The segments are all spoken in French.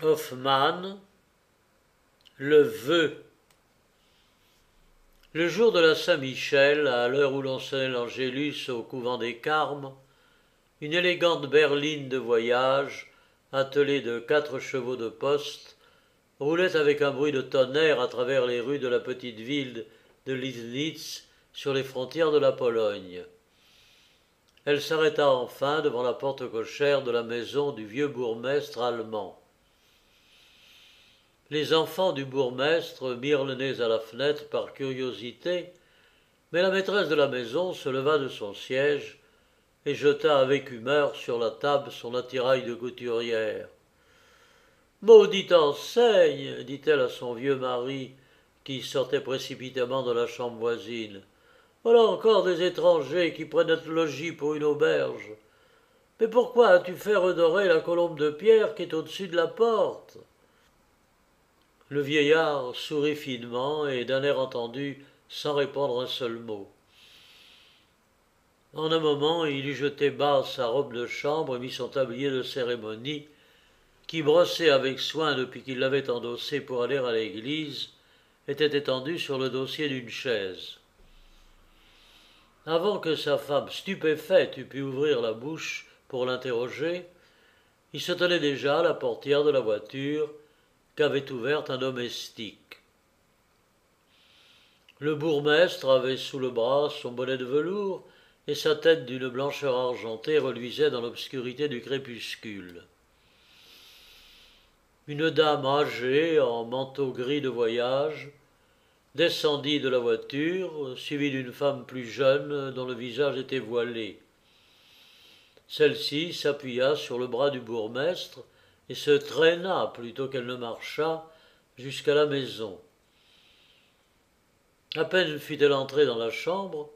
Hoffmann, le vœu. Le jour de la Saint-Michel, à l'heure où l'on sonnait l'Angélus au couvent des Carmes, une élégante berline de voyage, attelée de 4 chevaux de poste, roulait avec un bruit de tonnerre à travers les rues de la petite ville de Liegnitz sur les frontières de la Pologne. Elle s'arrêta enfin devant la porte cochère de la maison du vieux bourgmestre allemand. Les enfants du bourgmestre mirent le nez à la fenêtre par curiosité, mais la maîtresse de la maison se leva de son siège et jeta avec humeur sur la table son attirail de couturière. « Maudite enseigne !» dit-elle à son vieux mari, qui sortait précipitamment de la chambre voisine. « Voilà encore des étrangers qui prennent notre logis pour une auberge. Mais pourquoi as-tu fait redorer la colombe de pierre qui est au-dessus de la porte ?» Le vieillard sourit finement et d'un air entendu, sans répondre un seul mot. En un moment, il eut jeté bas sa robe de chambre et mit son tablier de cérémonie, qui, brossé avec soin depuis qu'il l'avait endossé pour aller à l'église, était étendu sur le dossier d'une chaise. Avant que sa femme stupéfaite eût pu ouvrir la bouche pour l'interroger, il se tenait déjà à la portière de la voiture qu'avait ouverte un domestique. Le bourgmestre avait sous le bras son bonnet de velours et sa tête d'une blancheur argentée reluisait dans l'obscurité du crépuscule. Une dame âgée, en manteau gris de voyage, descendit de la voiture, suivie d'une femme plus jeune dont le visage était voilé. Celle-ci s'appuya sur le bras du bourgmestre et se traîna plutôt qu'elle ne marcha jusqu'à la maison. À peine fut-elle entrée dans la chambre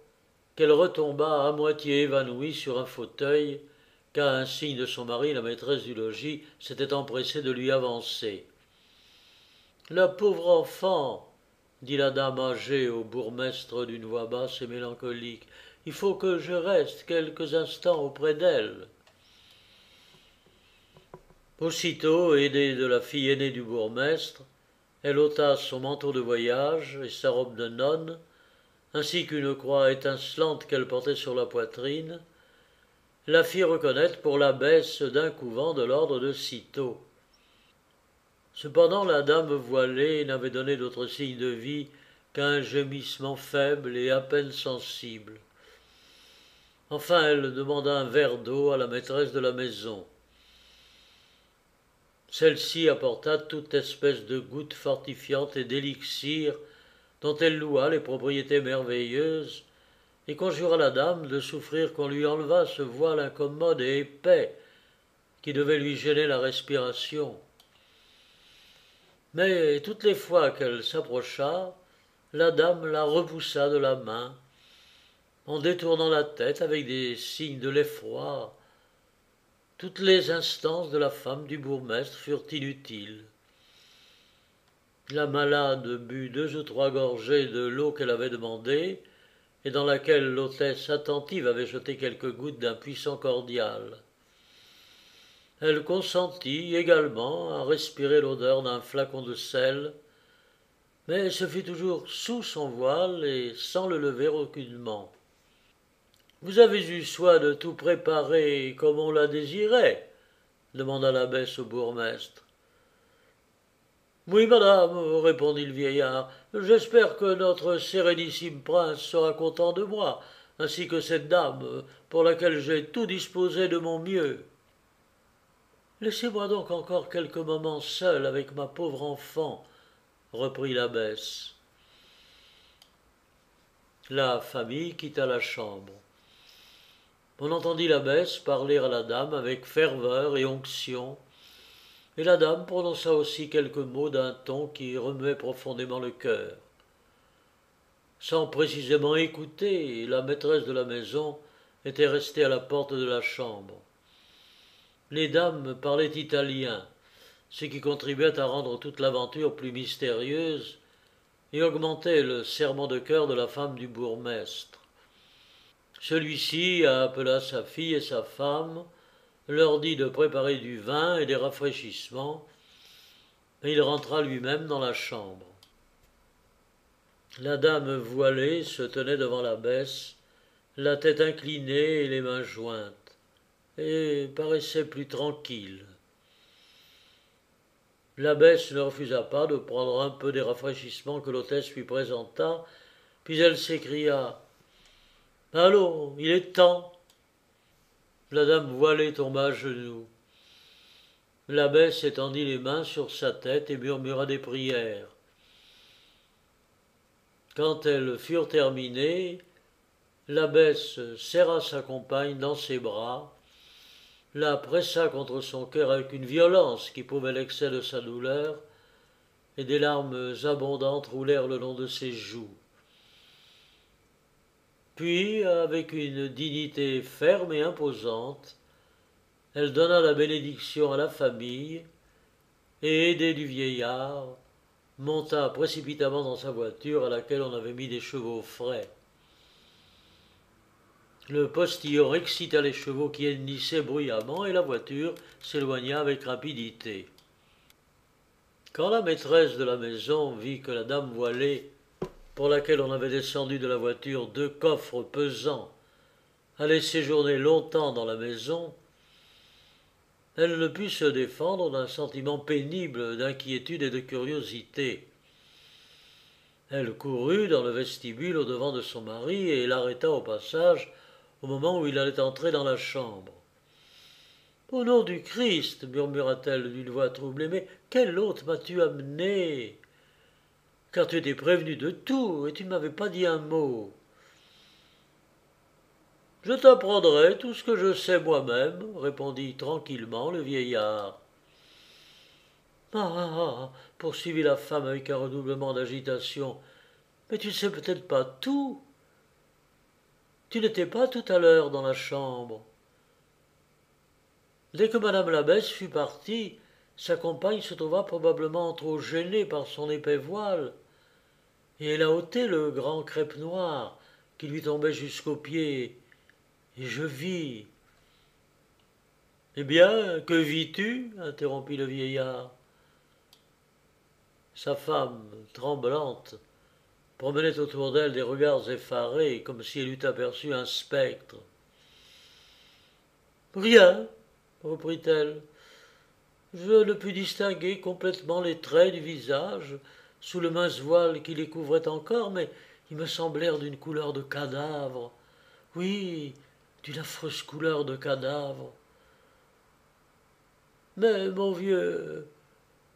qu'elle retomba à moitié évanouie sur un fauteuil qu'à un signe de son mari, la maîtresse du logis s'était empressée de lui avancer. « La pauvre enfant !» dit la dame âgée au bourgmestre d'une voix basse et mélancolique. « Il faut que je reste quelques instants auprès d'elle. » Aussitôt, aidée de la fille aînée du bourgmestre, elle ôta son manteau de voyage et sa robe de nonne, ainsi qu'une croix étincelante qu'elle portait sur la poitrine, la fit reconnaître pour l'abbesse d'un couvent de l'ordre de Cîteaux. Cependant, la dame voilée n'avait donné d'autre signe de vie qu'un gémissement faible et à peine sensible. Enfin, elle demanda un verre d'eau à la maîtresse de la maison. Celle-ci apporta toute espèce de gouttes fortifiantes et d'élixir dont elle loua les propriétés merveilleuses et conjura la dame de souffrir qu'on lui enlevât ce voile incommode et épais qui devait lui gêner la respiration. Mais toutes les fois qu'elle s'approcha, la dame la repoussa de la main, en détournant la tête avec des signes de l'effroi. Toutes les instances de la femme du bourgmestre furent inutiles. La malade but 2 ou 3 gorgées de l'eau qu'elle avait demandée, et dans laquelle l'hôtesse attentive avait jeté quelques gouttes d'un puissant cordial. Elle consentit également à respirer l'odeur d'un flacon de sel, mais ce fut toujours sous son voile et sans le lever aucunement. « Vous avez eu soin de tout préparer comme on la désirait ?» demanda l'abbesse au bourgmestre. « Oui, madame, répondit le vieillard, j'espère que notre sérénissime prince sera content de moi, ainsi que cette dame, pour laquelle j'ai tout disposé de mon mieux. » « Laissez-moi donc encore quelques moments seul avec ma pauvre enfant, » reprit l'abbesse. La famille quitta la chambre. On entendit l'abbesse parler à la dame avec ferveur et onction, et la dame prononça aussi quelques mots d'un ton qui remuait profondément le cœur. Sans précisément écouter, la maîtresse de la maison était restée à la porte de la chambre. Les dames parlaient italien, ce qui contribuait à rendre toute l'aventure plus mystérieuse et augmentait le serrement de cœur de la femme du bourgmestre. Celui-ci appela sa fille et sa femme, leur dit de préparer du vin et des rafraîchissements, et il rentra lui-même dans la chambre. La dame voilée se tenait devant l'abbesse, la tête inclinée et les mains jointes, et paraissait plus tranquille. L'abbesse ne refusa pas de prendre un peu des rafraîchissements que l'hôtesse lui présenta, puis elle s'écria « Allons, il est temps !» La dame voilée tomba à genoux. L'abbesse étendit les mains sur sa tête et murmura des prières. Quand elles furent terminées, l'abbesse serra sa compagne dans ses bras, la pressa contre son cœur avec une violence qui prouvait l'excès de sa douleur, et des larmes abondantes roulèrent le long de ses joues. Puis, avec une dignité ferme et imposante, elle donna la bénédiction à la famille, et, aidée du vieillard, monta précipitamment dans sa voiture à laquelle on avait mis des chevaux frais. Le postillon excita les chevaux qui hennissaient bruyamment et la voiture s'éloigna avec rapidité. Quand la maîtresse de la maison vit que la dame voilée, pour laquelle on avait descendu de la voiture 2 coffres pesants, allait séjourner longtemps dans la maison, elle ne put se défendre d'un sentiment pénible d'inquiétude et de curiosité. Elle courut dans le vestibule au-devant de son mari et l'arrêta au passage au moment où il allait entrer dans la chambre. « Au nom du Christ, murmura-t-elle d'une voix troublée, mais quel hôte m'as-tu amené? Car tu étais prévenu de tout et tu ne m'avais pas dit un mot. » « Je t'apprendrai tout ce que je sais moi-même, répondit tranquillement le vieillard. Ah, ah, ah, poursuivit la femme avec un redoublement d'agitation, mais tu ne sais peut-être pas tout. Tu n'étais pas tout à l'heure dans la chambre. Dès que madame l'abbesse fut partie, sa compagne se trouva probablement trop gênée par son épais voile, et elle a ôté le grand crêpe noir qui lui tombait jusqu'aux pieds, et je vis. « Eh bien, que vis-tu » interrompit le vieillard. Sa femme, tremblante, promenait autour d'elle des regards effarés, comme si elle eût aperçu un spectre. « Rien, reprit-elle. Je ne pus distinguer complètement les traits du visage, sous le mince voile qui les couvrait encore, mais ils me semblèrent d'une couleur de cadavre. Oui, d'une affreuse couleur de cadavre. Mais, mon vieux,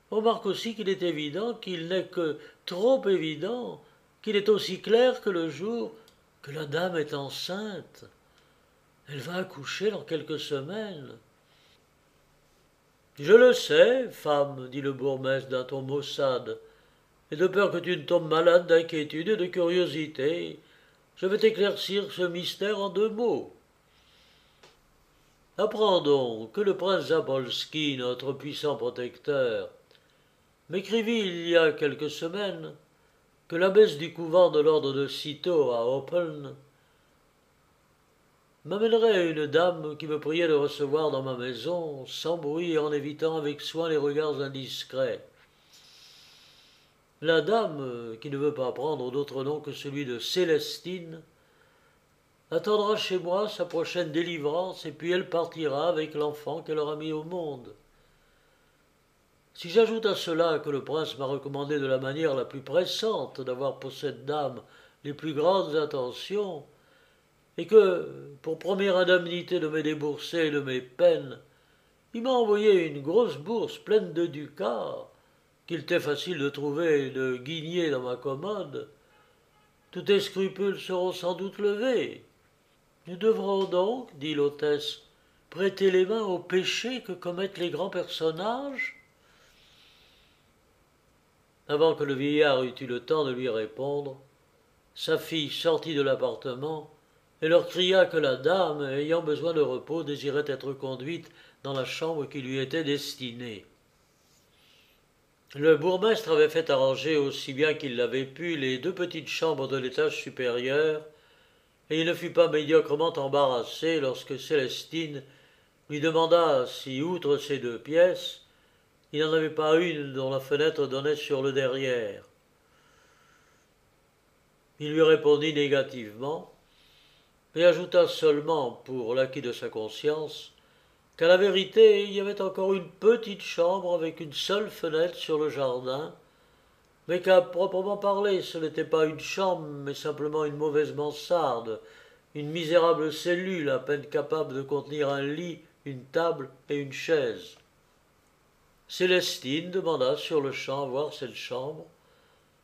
remarque aussi qu'il est évident qu'il n'est que trop évident, qu'il est aussi clair que le jour, que la dame est enceinte. Elle va accoucher dans quelques semaines. »« Je le sais, femme, dit le bourgmestre d'un ton maussade, et de peur que tu ne tombes malade d'inquiétude et de curiosité, je vais t'éclaircir ce mystère en 2 mots. Apprends donc que le prince Zabolski, notre puissant protecteur, m'écrivit il y a quelques semaines que l'abbesse du couvent de l'ordre de Cîteaux à Oppeln m'amènerait une dame qui me priait de recevoir dans ma maison, sans bruit et en évitant avec soin les regards indiscrets. La dame, qui ne veut pas prendre d'autre nom que celui de Célestine, attendra chez moi sa prochaine délivrance et puis elle partira avec l'enfant qu'elle aura mis au monde. Si j'ajoute à cela que le prince m'a recommandé de la manière la plus pressante d'avoir pour cette dame les plus grandes attentions, et que, pour première indemnité de mes déboursés et de mes peines, il m'a envoyé une grosse bourse pleine de ducats, qu'il était facile de trouver et de guigner dans ma commode, tous tes scrupules seront sans doute levés. Nous devrons donc, dit l'hôtesse, prêter les mains aux péchés que commettent les grands personnages. Avant que le vieillard eût eu le temps de lui répondre, sa fille sortit de l'appartement et leur cria que la dame, ayant besoin de repos, désirait être conduite dans la chambre qui lui était destinée. Le bourgmestre avait fait arranger aussi bien qu'il l'avait pu les 2 petites chambres de l'étage supérieur, et il ne fut pas médiocrement embarrassé lorsque Célestine lui demanda si, outre ces 2 pièces, il n'en avait pas une dont la fenêtre donnait sur le derrière. Il lui répondit négativement, et ajouta seulement, pour l'acquit de sa conscience, qu'à la vérité il y avait encore une petite chambre avec une seule fenêtre sur le jardin, mais qu'à proprement parler ce n'était pas une chambre, mais simplement une mauvaise mansarde, une misérable cellule à peine capable de contenir un lit, une table et une chaise. Célestine demanda sur-le-champ à voir cette chambre,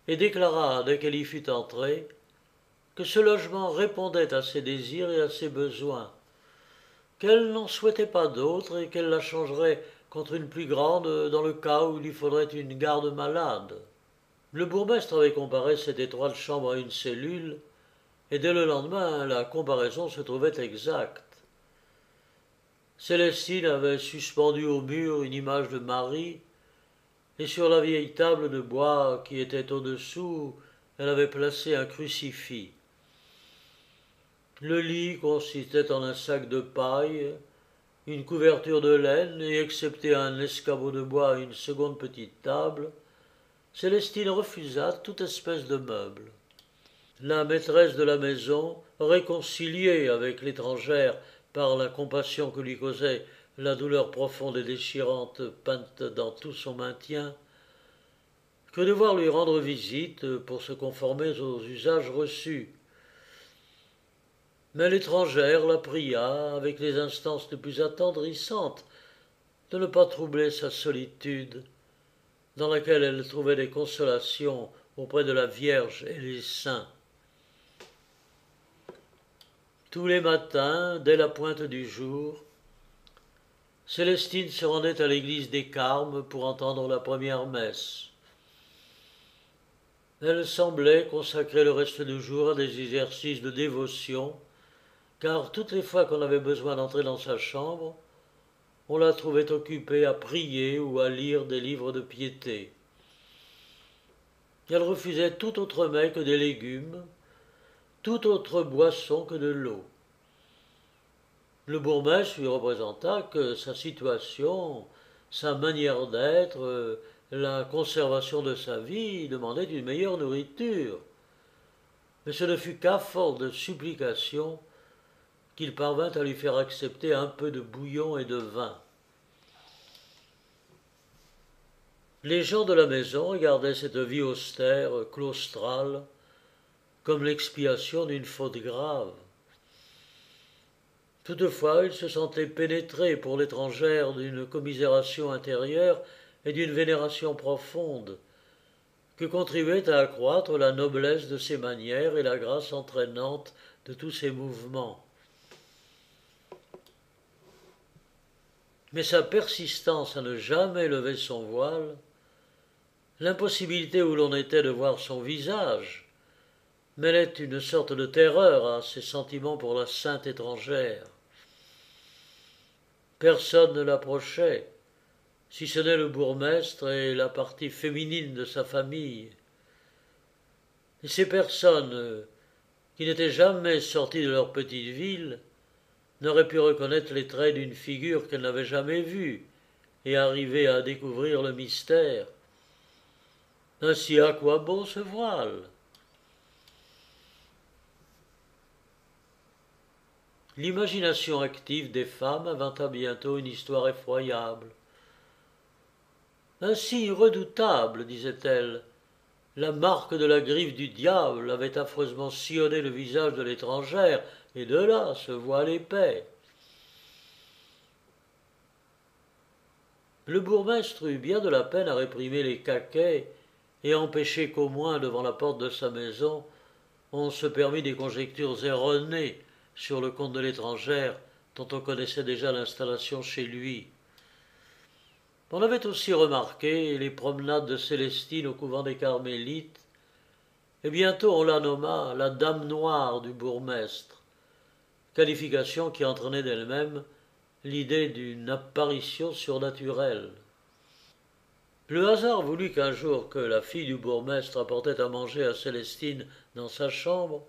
et déclara, dès qu'elle y fut entrée, que ce logement répondait à ses désirs et à ses besoins, qu'elle n'en souhaitait pas d'autre et qu'elle la changerait contre une plus grande dans le cas où il lui faudrait une garde malade. Le bourgmestre avait comparé cette étroite chambre à une cellule, et dès le lendemain la comparaison se trouvait exacte. Célestine avait suspendu au mur une image de Marie, et sur la vieille table de bois qui était au-dessous, elle avait placé un crucifix. Le lit consistait en un sac de paille, une couverture de laine, et excepté un escabeau de bois et une seconde petite table, Célestine refusa toute espèce de meuble. La maîtresse de la maison, réconciliée avec l'étrangère par la compassion que lui causait la douleur profonde et déchirante peinte dans tout son maintien, crut devoir lui rendre visite pour se conformer aux usages reçus. Mais l'étrangère la pria, avec les instances les plus attendrissantes, de ne pas troubler sa solitude, dans laquelle elle trouvait des consolations auprès de la Vierge et les saints. Tous les matins, dès la pointe du jour, Célestine se rendait à l'église des Carmes pour entendre la première messe. Elle semblait consacrer le reste du jour à des exercices de dévotion, car toutes les fois qu'on avait besoin d'entrer dans sa chambre, on la trouvait occupée à prier ou à lire des livres de piété. Elle refusait tout autre mets que des légumes, toute autre boisson que de l'eau. Le bourgmestre lui représenta que sa situation, sa manière d'être, la conservation de sa vie demandaient une meilleure nourriture. Mais ce ne fut qu'à force de supplications qu'il parvint à lui faire accepter un peu de bouillon et de vin. Les gens de la maison regardaient cette vie austère, claustrale, comme l'expiation d'une faute grave. Toutefois, ils se sentaient pénétrés pour l'étrangère d'une commisération intérieure et d'une vénération profonde, que contribuaient à accroître la noblesse de ses manières et la grâce entraînante de tous ses mouvements. Mais sa persistance à ne jamais lever son voile, l'impossibilité où l'on était de voir son visage, mêlait une sorte de terreur à ses sentiments pour la sainte étrangère. Personne ne l'approchait, si ce n'est le bourgmestre et la partie féminine de sa famille. Et ces personnes, qui n'étaient jamais sorties de leur petite ville, n'auraient pu reconnaître les traits d'une figure qu'elles n'avaient jamais vue et arriver à découvrir le mystère. Ainsi, à quoi bon ce voile? L'imagination active des femmes inventa bientôt une histoire effroyable. Un signe redoutable, disait-elle. La marque de la griffe du diable avait affreusement sillonné le visage de l'étrangère, et de là ce voile épais. Le bourgmestre eut bien de la peine à réprimer les caquets et à empêcher qu'au moins devant la porte de sa maison on se permît des conjectures erronées sur le compte de l'étrangère dont on connaissait déjà l'installation chez lui. On avait aussi remarqué les promenades de Célestine au couvent des Carmélites, et bientôt on la nomma la Dame Noire du bourgmestre, qualification qui entraînait d'elle-même l'idée d'une apparition surnaturelle. Le hasard voulut qu'un jour que la fille du bourgmestre apportait à manger à Célestine dans sa chambre,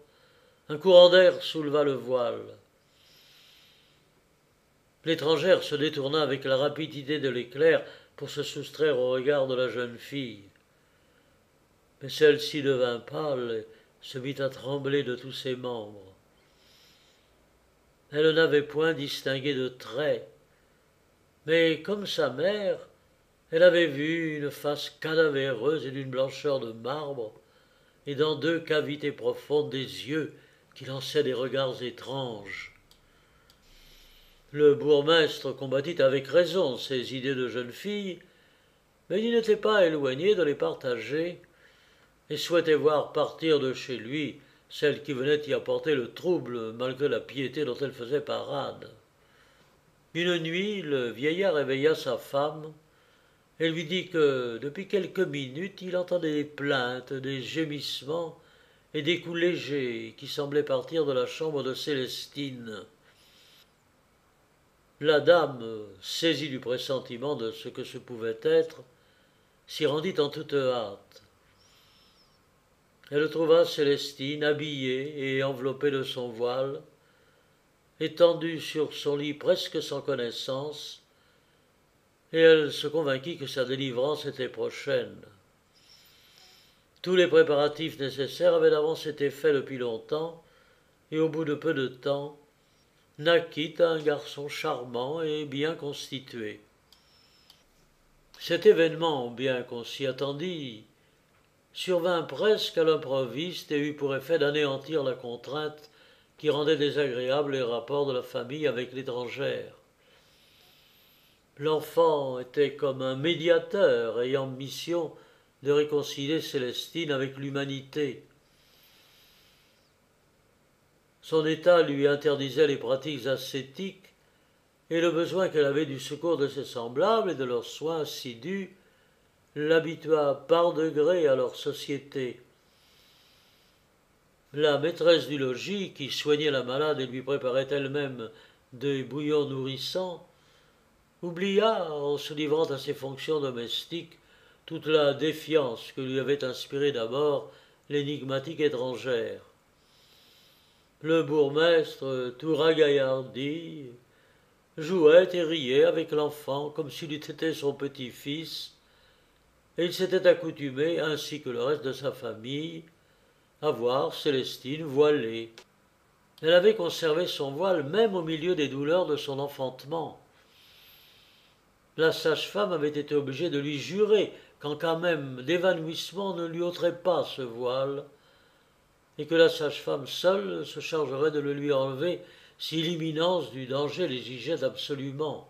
un courant d'air souleva le voile. L'étrangère se détourna avec la rapidité de l'éclair pour se soustraire au regard de la jeune fille. Mais celle-ci devint pâle et se mit à trembler de tous ses membres. Elle n'avait point distingué de traits, mais comme sa mère, elle avait vu une face cadavéreuse et d'une blancheur de marbre, et dans deux cavités profondes des yeux qui lançaient des regards étranges. Le bourgmestre combattit avec raison ces idées de jeune fille, mais il n'était pas éloigné de les partager, et souhaitait voir partir de chez lui celle qui venait y apporter le trouble malgré la piété dont elle faisait parade. Une nuit, le vieillard réveilla sa femme et lui dit que depuis quelques minutes il entendait des plaintes, des gémissements et des coups légers qui semblaient partir de la chambre de Célestine. La dame, saisie du pressentiment de ce que ce pouvait être, s'y rendit en toute hâte. Elle trouva Célestine habillée et enveloppée de son voile, étendue sur son lit presque sans connaissance, et elle se convainquit que sa délivrance était prochaine. Tous les préparatifs nécessaires avaient d'avance été faits depuis longtemps, et au bout de peu de temps, naquit un garçon charmant et bien constitué. Cet événement, bien qu'on s'y attendît, survint presque à l'improviste et eut pour effet d'anéantir la contrainte qui rendait désagréables les rapports de la famille avec l'étrangère. L'enfant était comme un médiateur ayant mission de réconcilier Célestine avec l'humanité. Son état lui interdisait les pratiques ascétiques et le besoin qu'elle avait du secours de ses semblables et de leurs soins assidus l'habitua par degrés à leur société. La maîtresse du logis, qui soignait la malade et lui préparait elle-même des bouillons nourrissants, oublia, en se livrant à ses fonctions domestiques, toute la défiance que lui avait inspirée d'abord l'énigmatique étrangère. Le bourgmestre, tout ragaillardi, jouait et riait avec l'enfant comme s'il eût été son petit-fils, et il s'était accoutumé, ainsi que le reste de sa famille, à voir Célestine voilée. Elle avait conservé son voile même au milieu des douleurs de son enfantement. La sage-femme avait été obligée de lui jurer qu'en cas même d'évanouissement ne lui ôterait pas ce voile, et que la sage-femme seule se chargerait de le lui enlever si l'imminence du danger l'exigeait absolument.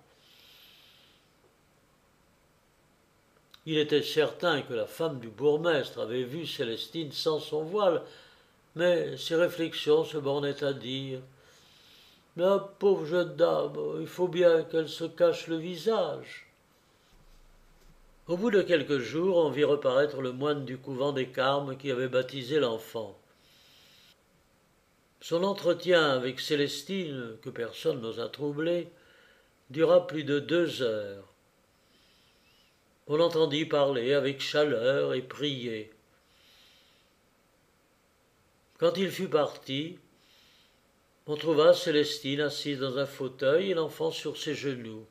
Il était certain que la femme du bourgmestre avait vu Célestine sans son voile, mais ses réflexions se bornaient à dire « La pauvre jeune dame, il faut bien qu'elle se cache le visage. » Au bout de quelques jours, on vit reparaître le moine du couvent des Carmes qui avait baptisé l'enfant. Son entretien avec Célestine, que personne n'osa troubler, dura plus de 2 heures. On l'entendit parler avec chaleur et prier. Quand il fut parti, on trouva Célestine assise dans un fauteuil et l'enfant sur ses genoux.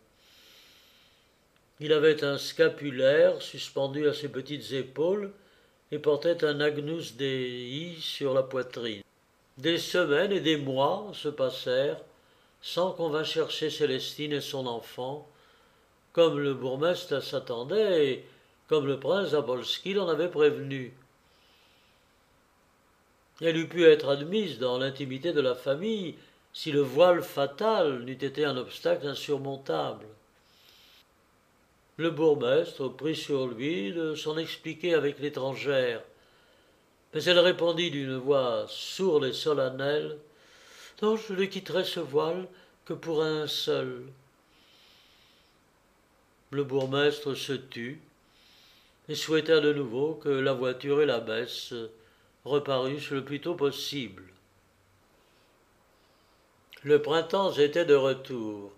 Il avait un scapulaire suspendu à ses petites épaules et portait un agnus Dei sur la poitrine. Des semaines et des mois se passèrent sans qu'on vînt chercher Célestine et son enfant, comme le bourgmestre s'attendait et comme le prince Zabolski l'en avait prévenu. Elle eût pu être admise dans l'intimité de la famille si le voile fatal n'eût été un obstacle insurmontable. Le bourgmestre prit sur lui de s'en expliquer avec l'étrangère, mais elle répondit d'une voix sourde et solennelle « Non, je ne quitterai ce voile que pour un seul. » Le bourgmestre se tut et souhaita de nouveau que la voiture et la messe reparussent le plus tôt possible. Le printemps était de retour.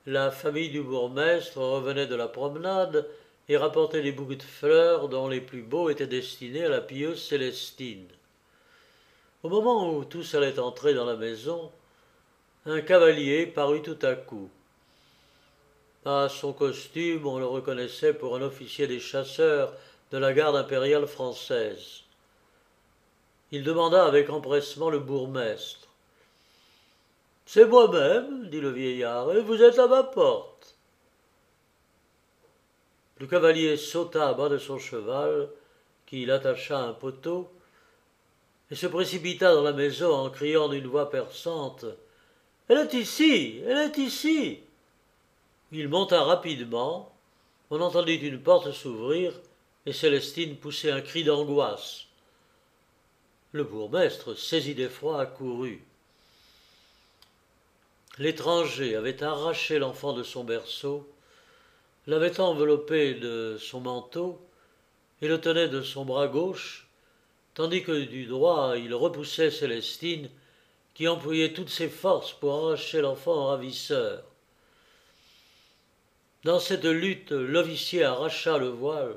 La famille du bourgmestre revenait de la promenade et rapportait des bouquets de fleurs dont les plus beaux étaient destinés à la pieuse Célestine. Au moment où tous allaient entrer dans la maison, un cavalier parut tout à coup. À son costume, on le reconnaissait pour un officier des chasseurs de la garde impériale française. Il demanda avec empressement le bourgmestre. « C'est moi-même, dit le vieillard, et vous êtes à ma porte. » Le cavalier sauta à bas de son cheval, qu'il attacha à un poteau, et se précipita dans la maison en criant d'une voix perçante « Elle est ici, elle est ici !» Il monta rapidement, on entendit une porte s'ouvrir, et Célestine poussait un cri d'angoisse. Le bourgmestre, saisi d'effroi, accourut. L'étranger avait arraché l'enfant de son berceau, l'avait enveloppé de son manteau et le tenait de son bras gauche, tandis que du droit il repoussait Célestine, qui employait toutes ses forces pour arracher l'enfant au ravisseur. Dans cette lutte, l'officier arracha le voile,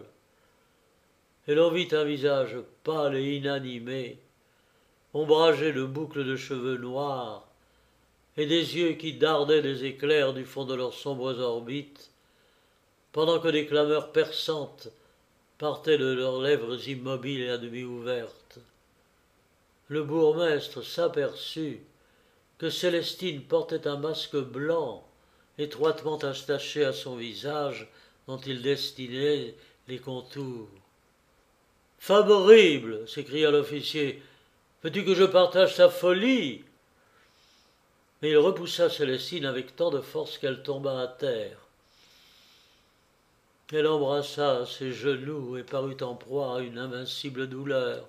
et l'on vit un visage pâle et inanimé, ombragé de boucles de cheveux noirs, et des yeux qui dardaient des éclairs du fond de leurs sombres orbites, pendant que des clameurs perçantes partaient de leurs lèvres immobiles et à demi ouvertes. Le bourgmestre s'aperçut que Célestine portait un masque blanc, étroitement attaché à son visage, dont il dessinait les contours. « Femme horrible !» s'écria l'officier. « Veux-tu que je partage ta folie ?» Mais il repoussa Célestine avec tant de force qu'elle tomba à terre. Elle embrassa ses genoux et parut en proie à une invincible douleur.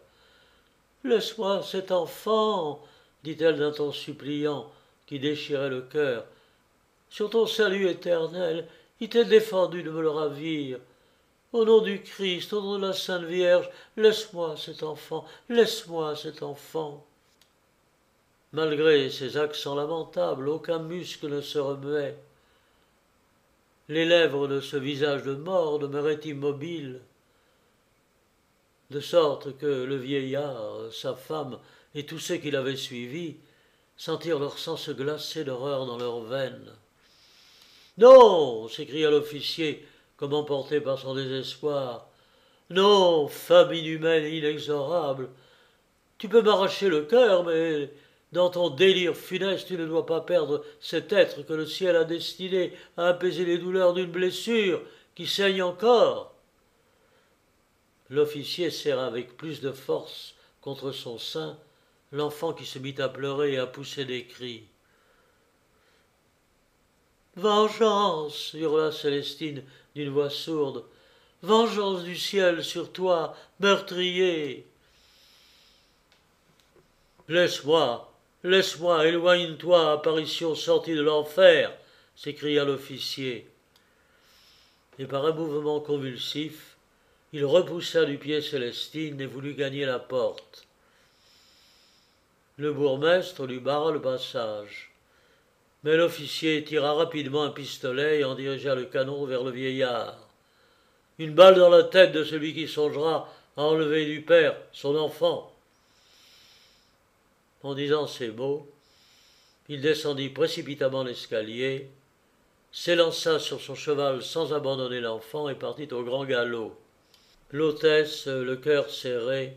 « Laisse-moi cet enfant !» dit-elle d'un ton suppliant qui déchirait le cœur. « Sur ton salut éternel, il t'est défendu de me le ravir. Au nom du Christ, au nom de la Sainte Vierge, laisse-moi cet enfant, laisse-moi cet enfant. » Malgré ces accents lamentables, aucun muscle ne se remuait. Les lèvres de ce visage de mort demeuraient immobiles, de sorte que le vieillard, sa femme et tous ceux qui l'avaient suivi sentirent leur sang se glacer d'horreur dans leurs veines. « Non !» s'écria l'officier, comme emporté par son désespoir. « Non, femme inhumaine et inexorable, tu peux m'arracher le cœur, mais dans ton délire funeste, tu ne dois pas perdre cet être que le ciel a destiné à apaiser les douleurs d'une blessure qui saigne encore. » L'officier serra avec plus de force contre son sein l'enfant qui se mit à pleurer et à pousser des cris. « Vengeance !» hurla Célestine d'une voix sourde. « Vengeance du ciel sur toi, meurtrier !»« Laisse-moi, laisse-moi, éloigne-toi, apparition sortie de l'enfer !» s'écria l'officier. Et par un mouvement convulsif, il repoussa du pied Célestine et voulut gagner la porte. Le bourgmestre lui barra le passage. Mais l'officier tira rapidement un pistolet et en dirigea le canon vers le vieillard. « Une balle dans la tête de celui qui songera à enlever du père son enfant. » En disant ces mots, il descendit précipitamment l'escalier, s'élança sur son cheval sans abandonner l'enfant et partit au grand galop. L'hôtesse, le cœur serré,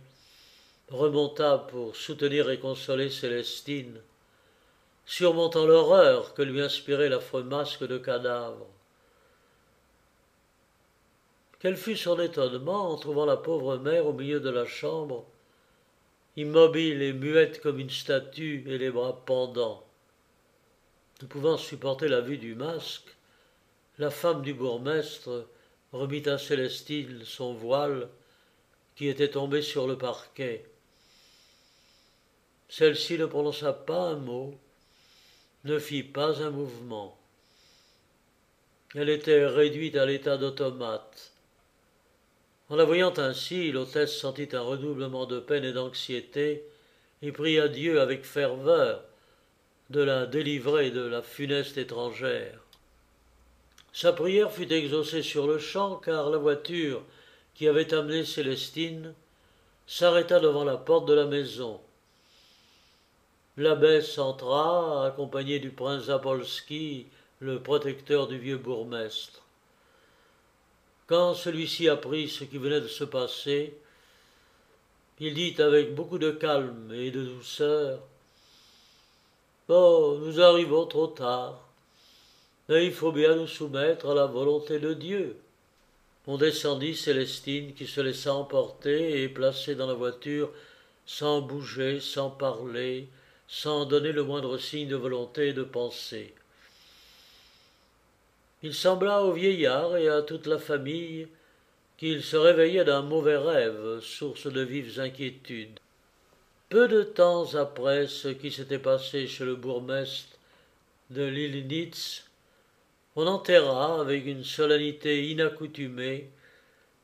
remonta pour soutenir et consoler Célestine, surmontant l'horreur que lui inspirait l'affreux masque de cadavre. Quel fut son étonnement en trouvant la pauvre mère au milieu de la chambre, immobile et muette comme une statue et les bras pendants. Ne pouvant supporter la vue du masque, la femme du bourgmestre remit à Célestine son voile qui était tombé sur le parquet. Celle-ci ne prononça pas un mot, ne fit pas un mouvement. Elle était réduite à l'état d'automate. En la voyant ainsi, l'hôtesse sentit un redoublement de peine et d'anxiété et pria Dieu avec ferveur de la délivrer de la funeste étrangère. Sa prière fut exaucée sur-le-champ, car la voiture qui avait amené Célestine s'arrêta devant la porte de la maison. L'abbesse entra, accompagnée du prince Zapolski, le protecteur du vieux bourgmestre. Quand celui-ci apprit ce qui venait de se passer, il dit avec beaucoup de calme et de douceur: Bon, nous arrivons trop tard, mais il faut bien nous soumettre à la volonté de Dieu. On descendit Célestine qui se laissa emporter et placer dans la voiture sans bouger, sans parler, sans donner le moindre signe de volonté et de pensée. Il sembla au vieillard et à toute la famille qu'il se réveillait d'un mauvais rêve, source de vives inquiétudes. Peu de temps après ce qui s'était passé chez le bourgmestre de Lillnitz, on enterra avec une solennité inaccoutumée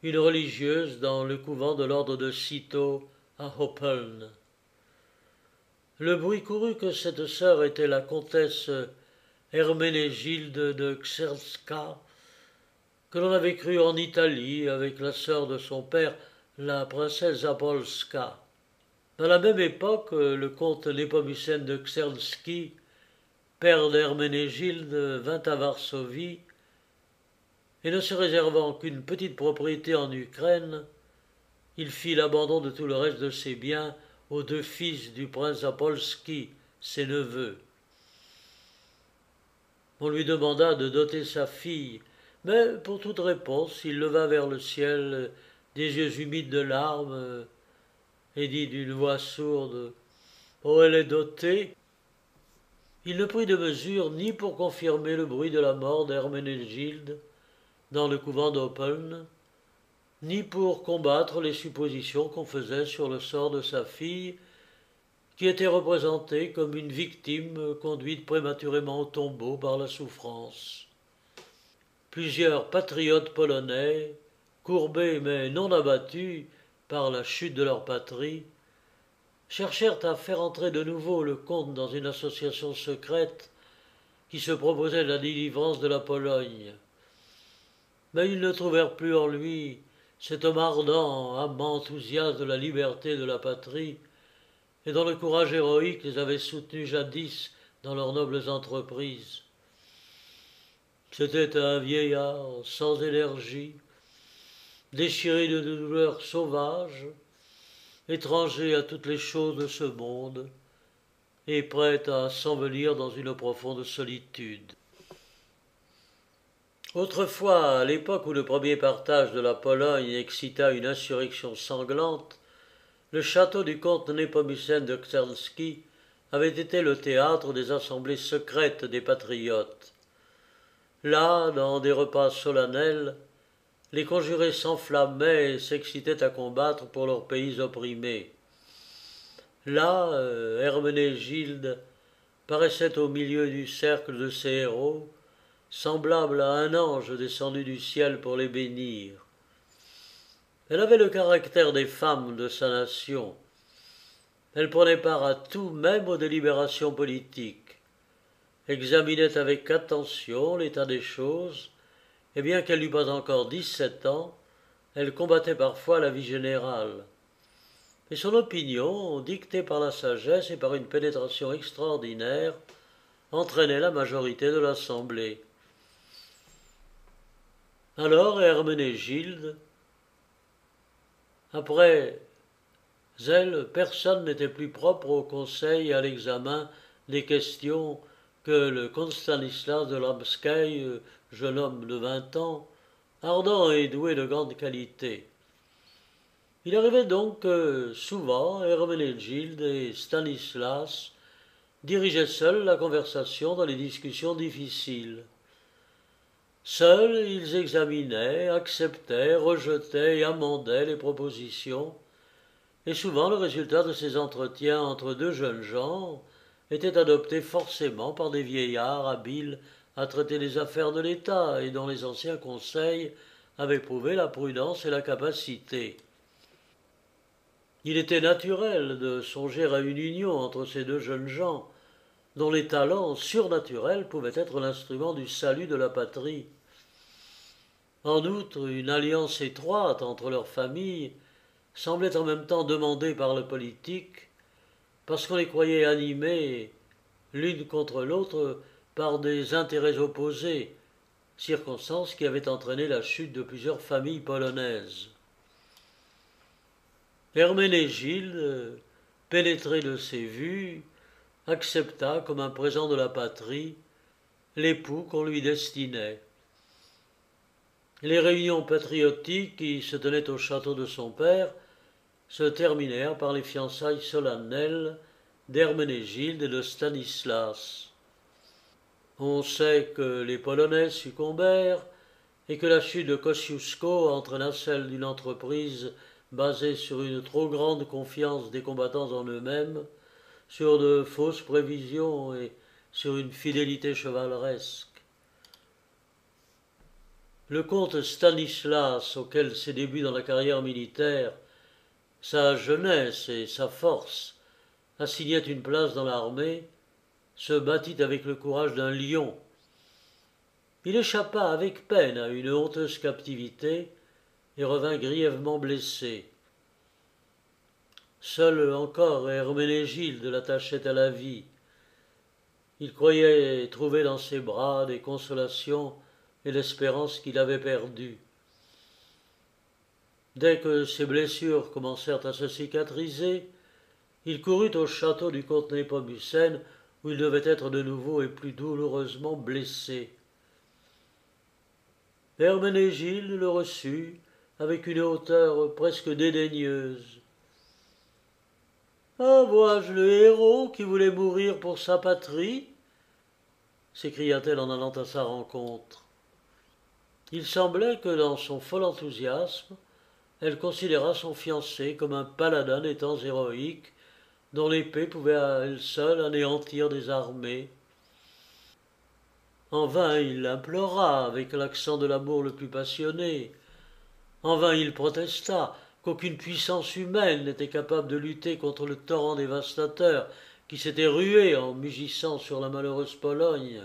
une religieuse dans le couvent de l'ordre de Cîteaux à Oppeln. Le bruit courut que cette sœur était la comtesse Herménégilde de Czerska, que l'on avait crue en Italie avec la sœur de son père, la princesse Zapolska. Dans la même époque, le comte Nepomucène de Czerski, père d'Herménégilde, vint à Varsovie, et ne se réservant qu'une petite propriété en Ukraine, il fit l'abandon de tout le reste de ses biens aux deux fils du prince Zapolski, ses neveux. On lui demanda de doter sa fille, mais pour toute réponse, il leva vers le ciel des yeux humides de larmes et dit d'une voix sourde: « Oh, elle est dotée !» Il ne prit de mesure ni pour confirmer le bruit de la mort d'Herménégilde dans le couvent d'Oppeln, ni pour combattre les suppositions qu'on faisait sur le sort de sa fille, qui était représentée comme une victime conduite prématurément au tombeau par la souffrance. Plusieurs patriotes polonais, courbés mais non abattus par la chute de leur patrie, cherchèrent à faire entrer de nouveau le comte dans une association secrète qui se proposait la délivrance de la Pologne. Mais ils ne trouvèrent plus en lui cet homme ardent, amant enthousiaste de la liberté et de la patrie, et dont le courage héroïque les avait soutenus jadis dans leurs nobles entreprises. C'était un vieillard sans énergie, déchiré de douleurs sauvages, étranger à toutes les choses de ce monde, et prêt à s'envelir dans une profonde solitude. Autrefois, à l'époque où le premier partage de la Pologne excita une insurrection sanglante, le château du comte Nepomucène de Czerski avait été le théâtre des assemblées secrètes des patriotes. Là, dans des repas solennels, les conjurés s'enflammaient et s'excitaient à combattre pour leurs pays opprimés. Là, Herménégilde paraissait au milieu du cercle de ses héros, semblable à un ange descendu du ciel pour les bénir. Elle avait le caractère des femmes de sa nation. Elle prenait part à tout, même aux délibérations politiques, examinait avec attention l'état des choses, et bien qu'elle n'eût pas encore 17 ans, elle combattait parfois la vie générale. Et son opinion, dictée par la sagesse et par une pénétration extraordinaire, entraînait la majorité de l'Assemblée. Alors Herménégilde, après elle, personne n'était plus propre au conseil et à l'examen des questions que le comte Stanislas de Lamskaï, jeune homme de 20 ans, ardent et doué de grandes qualités. Il arrivait donc que, souvent, Herménégilde et Stanislas dirigeaient seuls la conversation dans les discussions difficiles. Seuls, ils examinaient, acceptaient, rejetaient et amendaient les propositions, et souvent le résultat de ces entretiens entre deux jeunes gens était adopté forcément par des vieillards habiles à traiter les affaires de l'État et dont les anciens conseils avaient prouvé la prudence et la capacité. Il était naturel de songer à une union entre ces deux jeunes gens, dont les talents surnaturels pouvaient être l'instrument du salut de la patrie. En outre, une alliance étroite entre leurs familles semblait en même temps demandée par le politique, parce qu'on les croyait animées, l'une contre l'autre, par des intérêts opposés, circonstance qui avait entraîné la chute de plusieurs familles polonaises. Herménégilde, pénétré de ses vues, accepta comme un présent de la patrie l'époux qu'on lui destinait. Les réunions patriotiques qui se tenaient au château de son père se terminèrent par les fiançailles solennelles d'Herménégilde et de Stanislas. On sait que les Polonais succombèrent et que la chute de Kosciuszko entraîna celle d'une entreprise basée sur une trop grande confiance des combattants en eux-mêmes, sur de fausses prévisions et sur une fidélité chevaleresque. Le comte Stanislas, auquel ses débuts dans la carrière militaire, sa jeunesse et sa force assignaient une place dans l'armée, se battit avec le courage d'un lion. Il échappa avec peine à une honteuse captivité et revint grièvement blessé. Seul encore Herménégilde l'attachait à la vie. Il croyait trouver dans ses bras des consolations et l'espérance qu'il avait perdue. Dès que ses blessures commencèrent à se cicatriser, il courut au château du comte Népomucène, où il devait être de nouveau et plus douloureusement blessé. Herménégilde le reçut avec une hauteur presque dédaigneuse. « Ah, vois-je le héros qui voulait mourir pour sa patrie ?» s'écria-t-elle en allant à sa rencontre. Il semblait que dans son fol enthousiasme, elle considérât son fiancé comme un paladin des temps héroïques dont l'épée pouvait à elle seule anéantir des armées. En vain il l'implora avec l'accent de l'amour le plus passionné. En vain il protesta qu'aucune puissance humaine n'était capable de lutter contre le torrent dévastateur qui s'était rué en mugissant sur la malheureuse Pologne.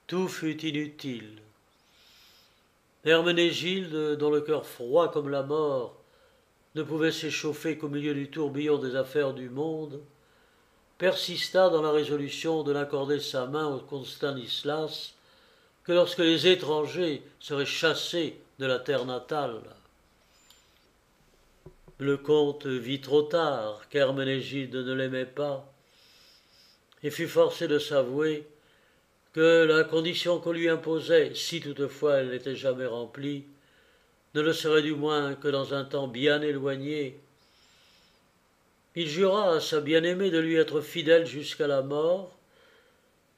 Tout fut inutile. Herménégilde, dont le cœur froid comme la mort ne pouvait s'échauffer qu'au milieu du tourbillon des affaires du monde, persista dans la résolution de n'accorder sa main au comte Stanislas que lorsque les étrangers seraient chassés de la terre natale. Le comte vit trop tard qu'Herménégilde ne l'aimait pas et fut forcé de s'avouer que la condition qu'on lui imposait, si toutefois elle n'était jamais remplie, ne le serait du moins que dans un temps bien éloigné. Il jura à sa bien-aimée de lui être fidèle jusqu'à la mort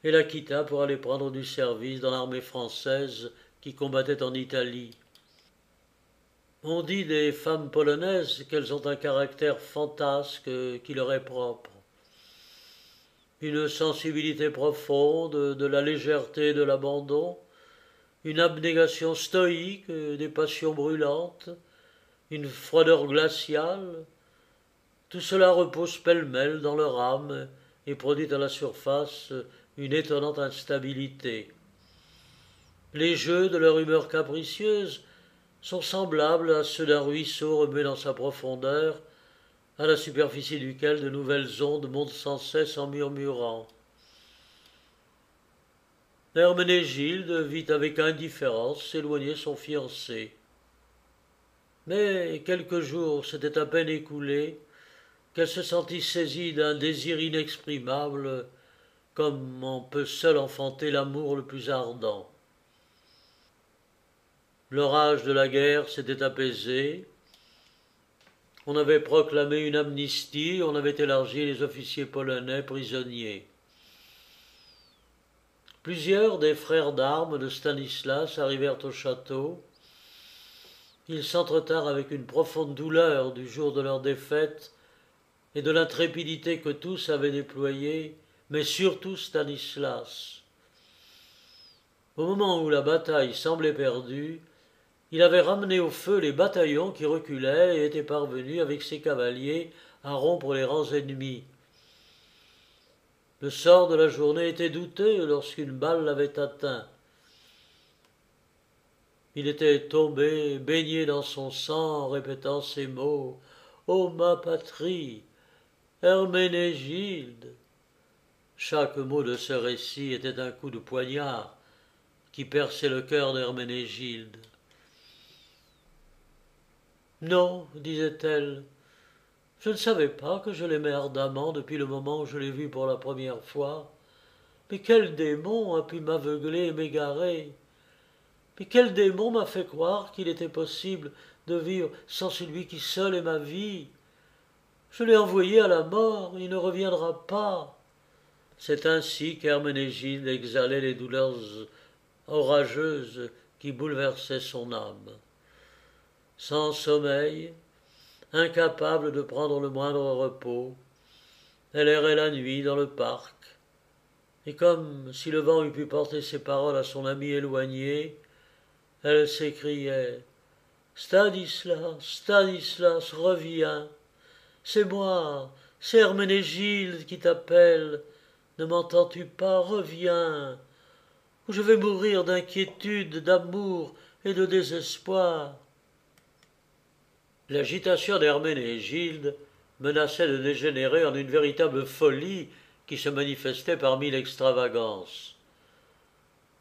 et la quitta pour aller prendre du service dans l'armée française qui combattait en Italie. On dit des femmes polonaises qu'elles ont un caractère fantasque qui leur est propre. Une sensibilité profonde, de la légèreté et de l'abandon, une abnégation stoïque, des passions brûlantes, une froideur glaciale, tout cela repose pêle-mêle dans leur âme et produit à la surface une étonnante instabilité. Les jeux de leur humeur capricieuse sont semblables à ceux d'un ruisseau remué dans sa profondeur, à la superficie duquel de nouvelles ondes montent sans cesse en murmurant. Herménégilde vit avec indifférence s'éloigner son fiancé. Mais quelques jours s'étaient à peine écoulés qu'elle se sentit saisie d'un désir inexprimable, comme on peut seul enfanter l'amour le plus ardent. L'orage de la guerre s'était apaisé. On avait proclamé une amnistie, on avait élargi les officiers polonais prisonniers. Plusieurs des frères d'armes de Stanislas arrivèrent au château. Ils s'entretinrent avec une profonde douleur du jour de leur défaite et de l'intrépidité que tous avaient déployée, mais surtout Stanislas. Au moment où la bataille semblait perdue, il avait ramené au feu les bataillons qui reculaient et était parvenu, avec ses cavaliers, à rompre les rangs ennemis. Le sort de la journée était douteux lorsqu'une balle l'avait atteint. Il était tombé, baigné dans son sang, en répétant ces mots « Ô ma patrie, Herménégilde !» Chaque mot de ce récit était un coup de poignard qui perçait le cœur d'Herménégilde. Non, disait-elle, je ne savais pas que je l'aimais ardemment depuis le moment où je l'ai vu pour la première fois. Mais quel démon a pu m'aveugler et m'égarer? Mais quel démon m'a fait croire qu'il était possible de vivre sans celui qui seul est ma vie? Je l'ai envoyé à la mort, il ne reviendra pas. C'est ainsi qu'Herménégilde exhalait les douleurs orageuses qui bouleversaient son âme. Sans sommeil, incapable de prendre le moindre repos, elle errait la nuit dans le parc, et comme si le vent eût pu porter ces paroles à son ami éloigné, elle s'écriait « Stanislas, Stanislas, reviens! C'est moi, c'est Herménégilde qui t'appelle. Ne m'entends-tu pas? Reviens, ou je vais mourir d'inquiétude, d'amour et de désespoir. » L'agitation d'Herménégilde menaçait de dégénérer en une véritable folie qui se manifestait par mille extravagances.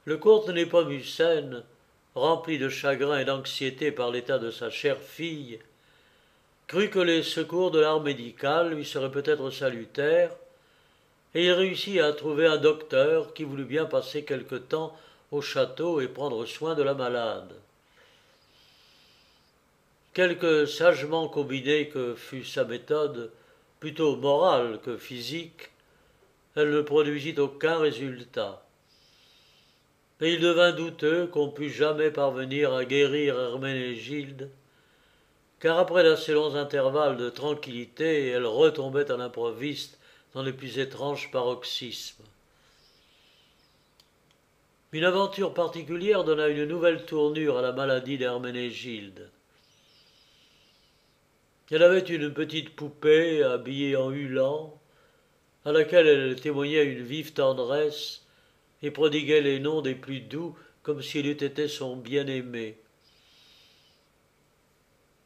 Le comte Népomucène, rempli de chagrin et d'anxiété par l'état de sa chère fille, crut que les secours de l'art médical lui seraient peut-être salutaires, et il réussit à trouver un docteur qui voulut bien passer quelque temps au château et prendre soin de la malade. Quelque sagement combinée que fût sa méthode, plutôt morale que physique, elle ne produisit aucun résultat. Et il devint douteux qu'on pût jamais parvenir à guérir Herménégilde, car après d'assez longs intervalles de tranquillité, elle retombait à l'improviste dans les plus étranges paroxysmes. Une aventure particulière donna une nouvelle tournure à la maladie d'Herménégilde. Elle avait une petite poupée habillée en hulan, à laquelle elle témoignait une vive tendresse et prodiguait les noms des plus doux comme s'il eût été son bien-aimé.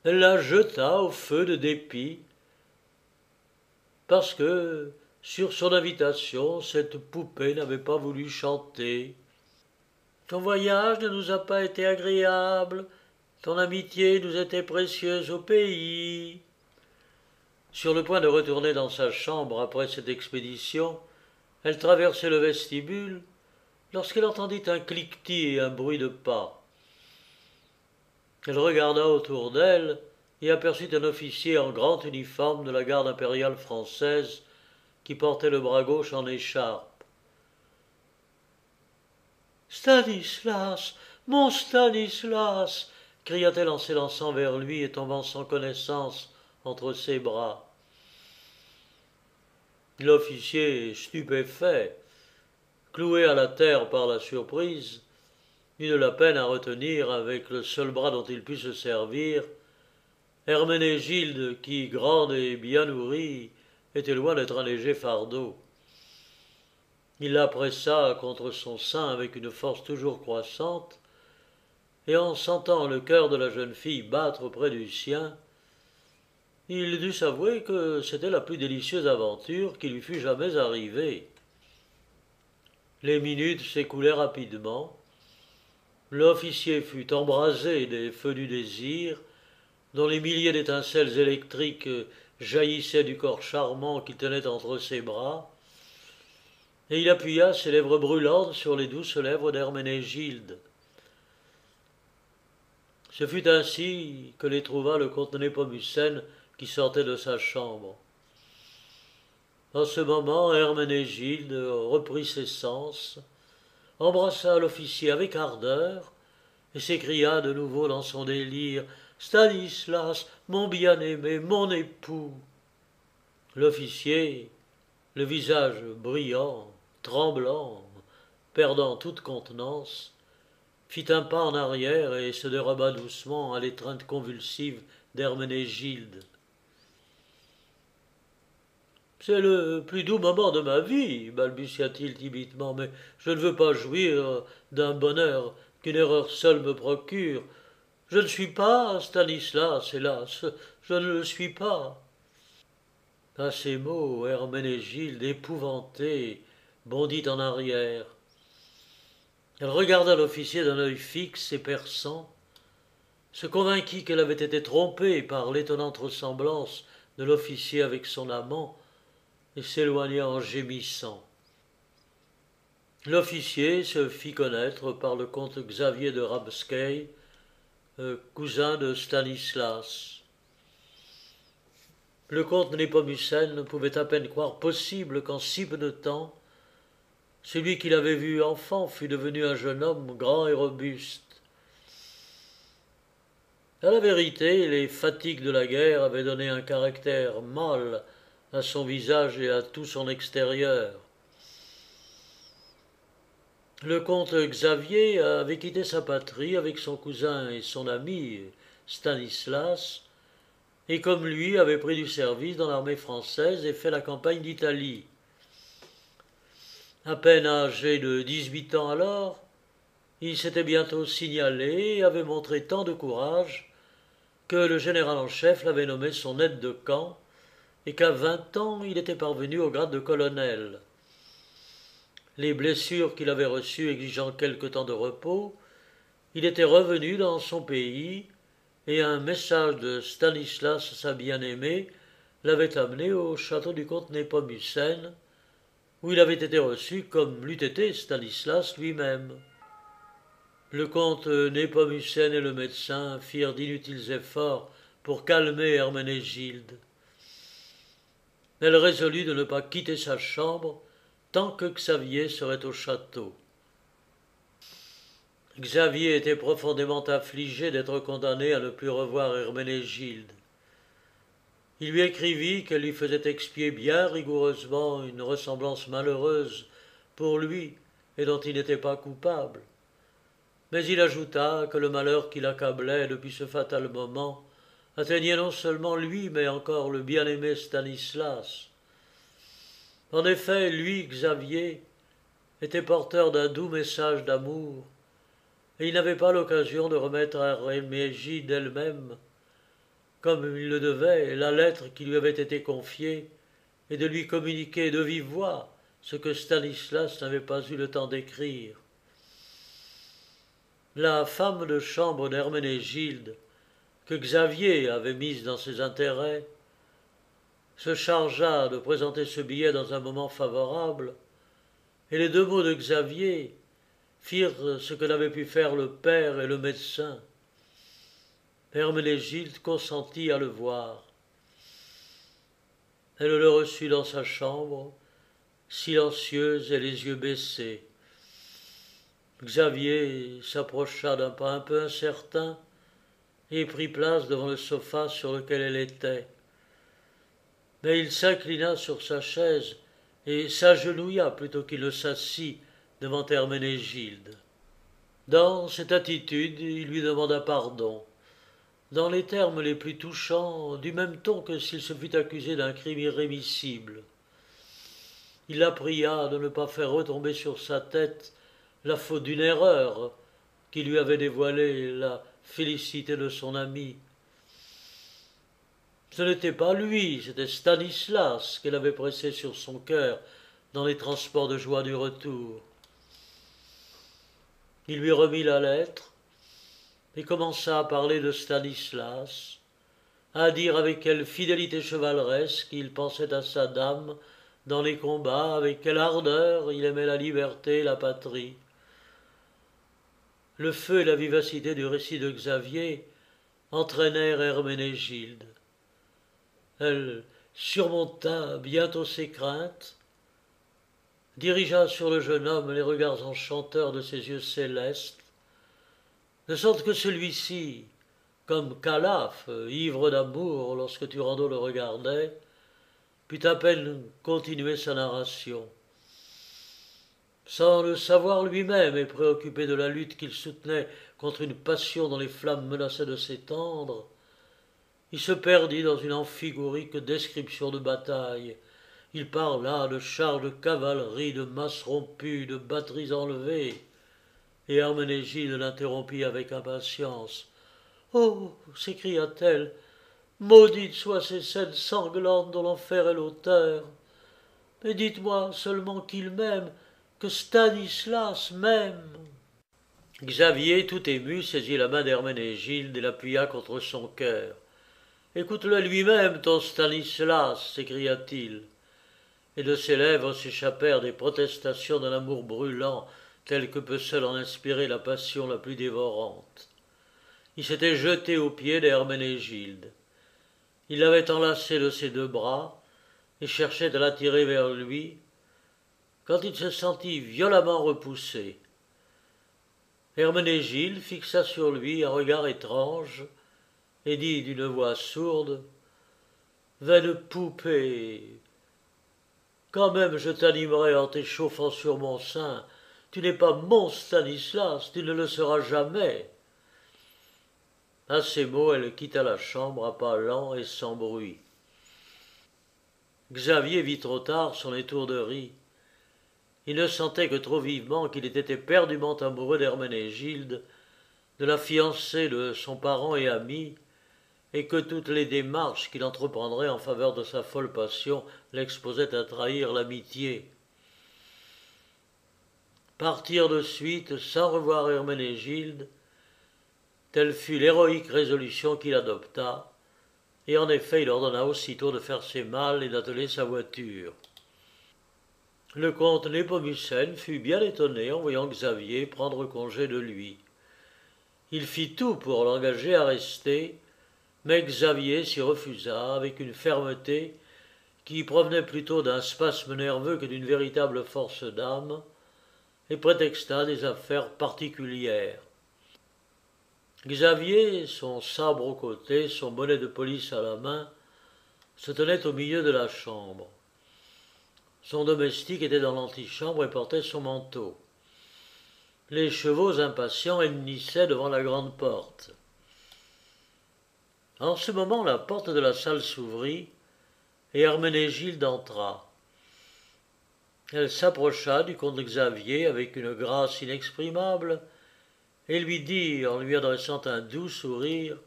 Elle la jeta au feu de dépit, parce que, sur son invitation, cette poupée n'avait pas voulu chanter. « Ton voyage ne nous a pas été agréable, ton amitié nous était précieuse au pays. » Sur le point de retourner dans sa chambre après cette expédition, elle traversait le vestibule lorsqu'elle entendit un cliquetis et un bruit de pas. Elle regarda autour d'elle et aperçut un officier en grand uniforme de la garde impériale française qui portait le bras gauche en écharpe. « Stanislas, mon Stanislas !» cria-t-elle en s'élançant vers lui et tombant sans connaissance entre ses bras. L'officier, stupéfait, cloué à la terre par la surprise, eut de la peine à retenir, avec le seul bras dont il put se servir, Herménégilde qui, grande et bien nourrie, était loin d'être un léger fardeau. Il la pressa contre son sein avec une force toujours croissante, et en sentant le cœur de la jeune fille battre près du sien, il dut s'avouer que c'était la plus délicieuse aventure qui lui fût jamais arrivée. Les minutes s'écoulaient rapidement. L'officier fut embrasé des feux du désir, dont les milliers d'étincelles électriques jaillissaient du corps charmant qu'il tenait entre ses bras, et il appuya ses lèvres brûlantes sur les douces lèvres d'Herménégilde. Ce fut ainsi que les trouva le comte Népomucène qui sortait de sa chambre. En ce moment, Herménégilde reprit ses sens, embrassa l'officier avec ardeur et s'écria de nouveau dans son délire « Stanislas, mon bien-aimé, mon époux !» L'officier, le visage brillant, tremblant, perdant toute contenance, fit un pas en arrière et se déroba doucement à l'étreinte convulsive d'Herménégilde. « C'est le plus doux moment de ma vie, balbutia-t-il timidement, mais je ne veux pas jouir d'un bonheur qu'une erreur seule me procure. Je ne suis pas Stanislas, hélas, je ne le suis pas. » À ces mots, Herménégilde, épouvantée, bondit en arrière. Elle regarda l'officier d'un œil fixe et perçant, se convainquit qu'elle avait été trompée par l'étonnante ressemblance de l'officier avec son amant, et s'éloigna en gémissant. L'officier se fit connaître par le comte Xavier de Rabskei, cousin de Stanislas. Le comte Nepomucène pouvait à peine croire possible qu'en si peu de temps, celui qu'il avait vu enfant fût devenu un jeune homme grand et robuste. À la vérité, les fatigues de la guerre avaient donné un caractère mâle à son visage et à tout son extérieur. Le comte Xavier avait quitté sa patrie avec son cousin et son ami Stanislas, et comme lui avait pris du service dans l'armée française et fait la campagne d'Italie. À peine âgé de 18 ans alors, il s'était bientôt signalé et avait montré tant de courage que le général en chef l'avait nommé son aide de camp et qu'à 20 ans il était parvenu au grade de colonel. Les blessures qu'il avait reçues exigeant quelque temps de repos, il était revenu dans son pays et un message de Stanislas, sa bien-aimée, l'avait amené au château du comte Nepomucène, où il avait été reçu comme l'eût été Stanislas lui-même. Le comte Nepomucène et le médecin firent d'inutiles efforts pour calmer Herménégilde. Elle résolut de ne pas quitter sa chambre tant que Xavier serait au château. Xavier était profondément affligé d'être condamné à ne plus revoir Herménégilde. Il lui écrivit qu'elle lui faisait expier bien rigoureusement une ressemblance malheureuse pour lui et dont il n'était pas coupable. Mais il ajouta que le malheur qui l'accablait depuis ce fatal moment atteignait non seulement lui, mais encore le bien-aimé Stanislas. En effet, lui, Xavier, était porteur d'un doux message d'amour, et il n'avait pas l'occasion de remettre à Herménégilde elle-même, comme il le devait, la lettre qui lui avait été confiée, et de lui communiquer de vive voix ce que Stanislas n'avait pas eu le temps d'écrire. La femme de chambre d'Herménégilde, que Xavier avait mise dans ses intérêts, se chargea de présenter ce billet dans un moment favorable, et les deux mots de Xavier firent ce que n'avaient pu faire le père et le médecin. Herménégilde consentit à le voir. Elle le reçut dans sa chambre, silencieuse et les yeux baissés. Xavier s'approcha d'un pas un peu incertain et prit place devant le sofa sur lequel elle était. Mais il s'inclina sur sa chaise et s'agenouilla plutôt qu'il ne s'assit devant Herménégilde. Dans cette attitude, il lui demanda pardon, dans les termes les plus touchants, du même ton que s'il se fût accusé d'un crime irrémissible. Il la pria de ne pas faire retomber sur sa tête la faute d'une erreur qui lui avait dévoilé la félicité de son ami. Ce n'était pas lui, c'était Stanislas qu'elle avait pressé sur son cœur dans les transports de joie du retour. Il lui remit la lettre et commença à parler de Stanislas, à dire avec quelle fidélité chevaleresque il pensait à sa dame dans les combats, avec quelle ardeur il aimait la liberté et la patrie. Le feu et la vivacité du récit de Xavier entraînèrent Herménégilde. Elle surmonta bientôt ses craintes, dirigea sur le jeune homme les regards enchanteurs de ses yeux célestes, de sorte que celui-ci, comme Calaf, ivre d'amour lorsque Turandot le regardait, put à peine continuer sa narration. Sans le savoir lui-même et préoccupé de la lutte qu'il soutenait contre une passion dont les flammes menaçaient de s'étendre, il se perdit dans une amphigorique description de bataille. Il parla de chars de cavalerie, de masses rompues, de batteries enlevées, et Herménégilde l'interrompit avec impatience. « Oh » s'écria-t-elle, « maudites soient ces scènes sanglantes dont l'enfer est l'auteur. Mais dites-moi seulement qu'il m'aime, que Stanislas m'aime. » Xavier, tout ému, saisit la main d'Herménégilde et l'appuya contre son cœur. « Écoute-le lui-même, ton Stanislas, s'écria-t-il. Et de ses lèvres s'échappèrent des protestations d'un amour brûlant, tel que peut seul en inspirer la passion la plus dévorante. Il s'était jeté aux pieds d'Herménégilde. Il l'avait enlacée de ses deux bras et cherchait à l'attirer vers lui, quand il se sentit violemment repoussé. Herménégilde fixa sur lui un regard étrange et dit d'une voix sourde : « Vaine poupée, quand même je t'animerai en t'échauffant sur mon sein. Tu n'es pas mon Stanislas, tu ne le seras jamais. » À ces mots, elle quitta la chambre à pas lents et sans bruit. Xavier vit trop tard son étourderie. Il ne sentait que trop vivement qu'il était éperdument amoureux d'Herménégilde, de la fiancée de son parent et ami, et que toutes les démarches qu'il entreprendrait en faveur de sa folle passion l'exposaient à trahir l'amitié. Partir de suite sans revoir Herménégilde, telle fut l'héroïque résolution qu'il adopta, et en effet il ordonna aussitôt de faire ses malles et d'atteler sa voiture. Le comte Nepomucène fut bien étonné en voyant Xavier prendre congé de lui. Il fit tout pour l'engager à rester, mais Xavier s'y refusa avec une fermeté qui provenait plutôt d'un spasme nerveux que d'une véritable force d'âme, et prétexta des affaires particulières. Xavier, son sabre au côté, son bonnet de police à la main, se tenait au milieu de la chambre. Son domestique était dans l'antichambre et portait son manteau. Les chevaux impatients hennissaient devant la grande porte. En ce moment, la porte de la salle s'ouvrit et Herménégilde entra. Elle s'approcha du comte Xavier avec une grâce inexprimable et lui dit, en lui adressant un doux sourire :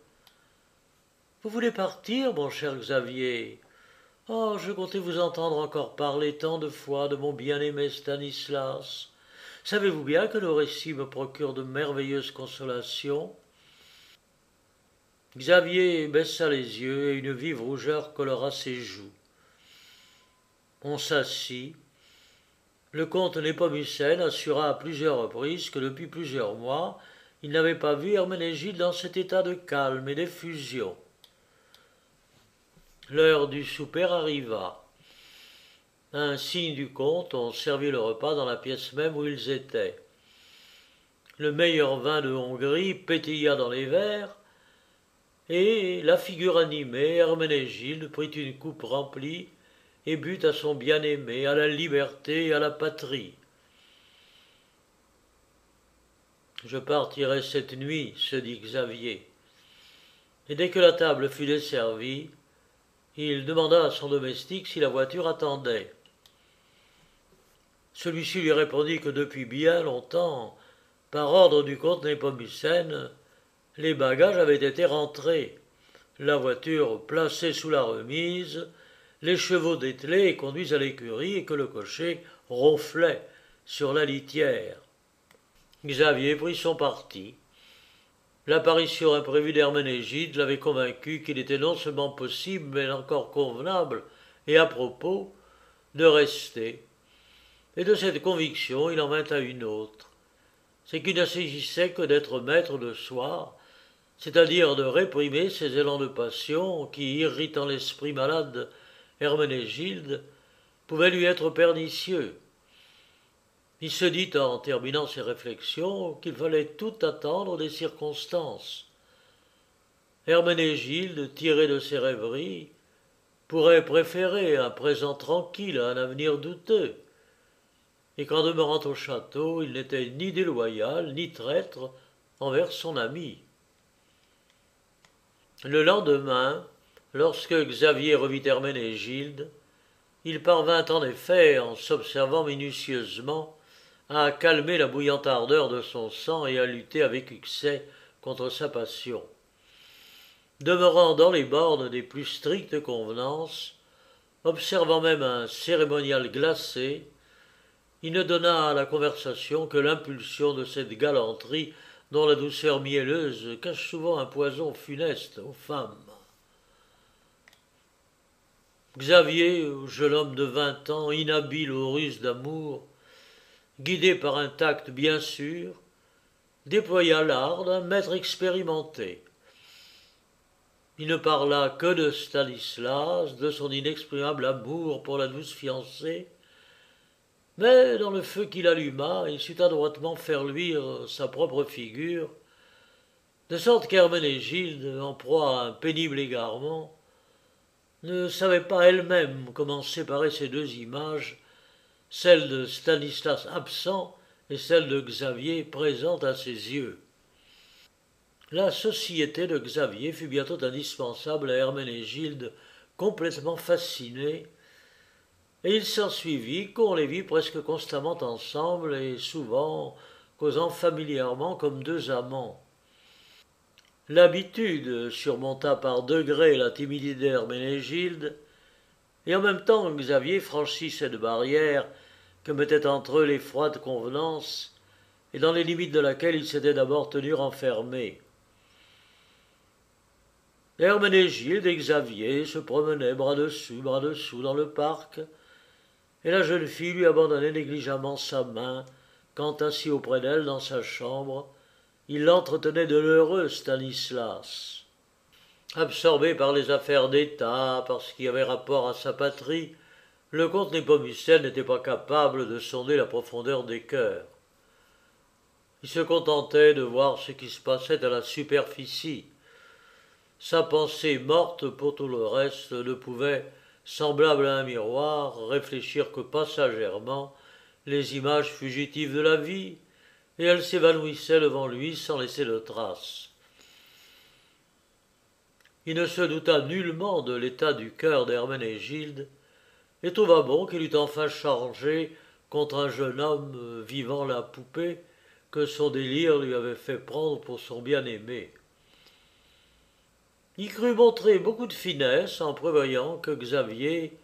« Vous voulez partir, mon cher Xavier ? Oh, je comptais vous entendre encore parler tant de fois de mon bien-aimé Stanislas. Savez-vous bien que le récit me procure de merveilleuses consolations ?» Xavier baissa les yeux et une vive rougeur colora ses joues. On s'assit. Le comte Nepomucène assura à plusieurs reprises que depuis plusieurs mois, il n'avait pas vu Herménégilde dans cet état de calme et d'effusion. L'heure du souper arriva. À un signe du comte, on servit le repas dans la pièce même où ils étaient. Le meilleur vin de Hongrie pétilla dans les verres, et, la figure animée, Herménégilde prit une coupe remplie et but à son bien-aimé, à la liberté et à la patrie. « Je partirai cette nuit, se dit Xavier. » Et dès que la table fut desservie, il demanda à son domestique si la voiture attendait. Celui-ci lui répondit que depuis bien longtemps, par ordre du comte Nepomucène, les bagages avaient été rentrés, la voiture placée sous la remise, les chevaux dételés et conduits à l'écurie, et que le cocher ronflait sur la litière. Xavier prit son parti. L'apparition imprévue d'Herménégilde l'avait convaincu qu'il était non seulement possible, mais encore convenable et à propos de rester. Et de cette conviction, il en vint à une autre. C'est qu'il ne s'agissait que d'être maître de soi, c'est-à-dire de réprimer ces élans de passion qui, irritant l'esprit malade Herménégilde, pouvaient lui être pernicieux. Il se dit en terminant ses réflexions qu'il fallait tout attendre des circonstances. Herménégilde, tiré de ses rêveries, pourrait préférer un présent tranquille à un avenir douteux, et qu'en demeurant au château, il n'était ni déloyal ni traître envers son ami. Le lendemain, lorsque Xavier revit Herménégilde, il parvint en effet, en s'observant minutieusement, à calmer la bouillante ardeur de son sang et à lutter avec succès contre sa passion. Demeurant dans les bornes des plus strictes convenances, Observant même un cérémonial glacé, il ne donna à la conversation que l'impulsion de cette galanterie dont la douceur mielleuse cache souvent un poison funeste aux femmes. Xavier, jeune homme de 20 ans, inhabile aux ruses d'amour, guidé par un tact bien sûr, déploya l'art d'un maître expérimenté. Il ne parla que de Stanislas, de son inexprimable amour pour la douce fiancée, mais dans le feu qu'il alluma, il sut adroitement faire luire sa propre figure, de sorte qu'Herménégilde, en proie à un pénible égarement, ne savait pas elle-même comment séparer ces deux images, celle de Stanislas absent et celle de Xavier présente à ses yeux. La société de Xavier fut bientôt indispensable à Herménégilde, complètement fascinée, et il s'ensuivit qu'on les vit presque constamment ensemble et souvent causant familièrement comme deux amants. L'habitude surmonta par degrés la timidité d'Herménégilde, et en même temps Xavier franchit cette barrière que mettait entre eux les froides convenances, et dans les limites de laquelle il s'était d'abord tenu renfermé. Herménégilde et Xavier se promenaient bras dessous dans le parc, et la jeune fille lui abandonnait négligemment sa main quand, assis auprès d'elle dans sa chambre, il l'entretenait de l'heureux Stanislas. Absorbé par les affaires d'État, par ce qui avait rapport à sa patrie, le comte Népomucène n'était pas capable de sonder la profondeur des cœurs. Il se contentait de voir ce qui se passait à la superficie. Sa pensée morte pour tout le reste ne pouvait, semblable à un miroir, réfléchir que passagèrement les images fugitives de la vie, et elle s'évanouissait devant lui sans laisser de traces. Il ne se douta nullement de l'état du cœur d'Herménégilde, et trouva bon qu'il eût enfin changé contre un jeune homme vivant la poupée que son délire lui avait fait prendre pour son bien-aimé. Il crut montrer beaucoup de finesse en prévoyant que Xavier,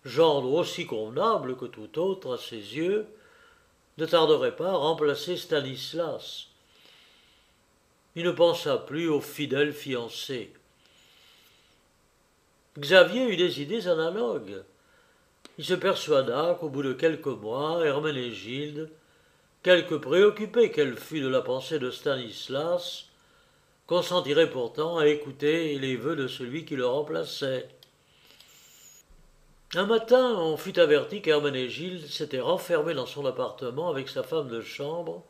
gendre aussi convenable que tout autre à ses yeux, ne tarderait pas à remplacer Stanislas. Il ne pensa plus au fidèle fiancé. Xavier eut des idées analogues. Il se persuada qu'au bout de quelques mois, Herménégilde, quelque préoccupée qu'elle fût de la pensée de Stanislas, consentirait pourtant à écouter les vœux de celui qui le remplaçait. Un matin, on fut averti qu'Herménégilde s'était renfermée dans son appartement avec sa femme de chambre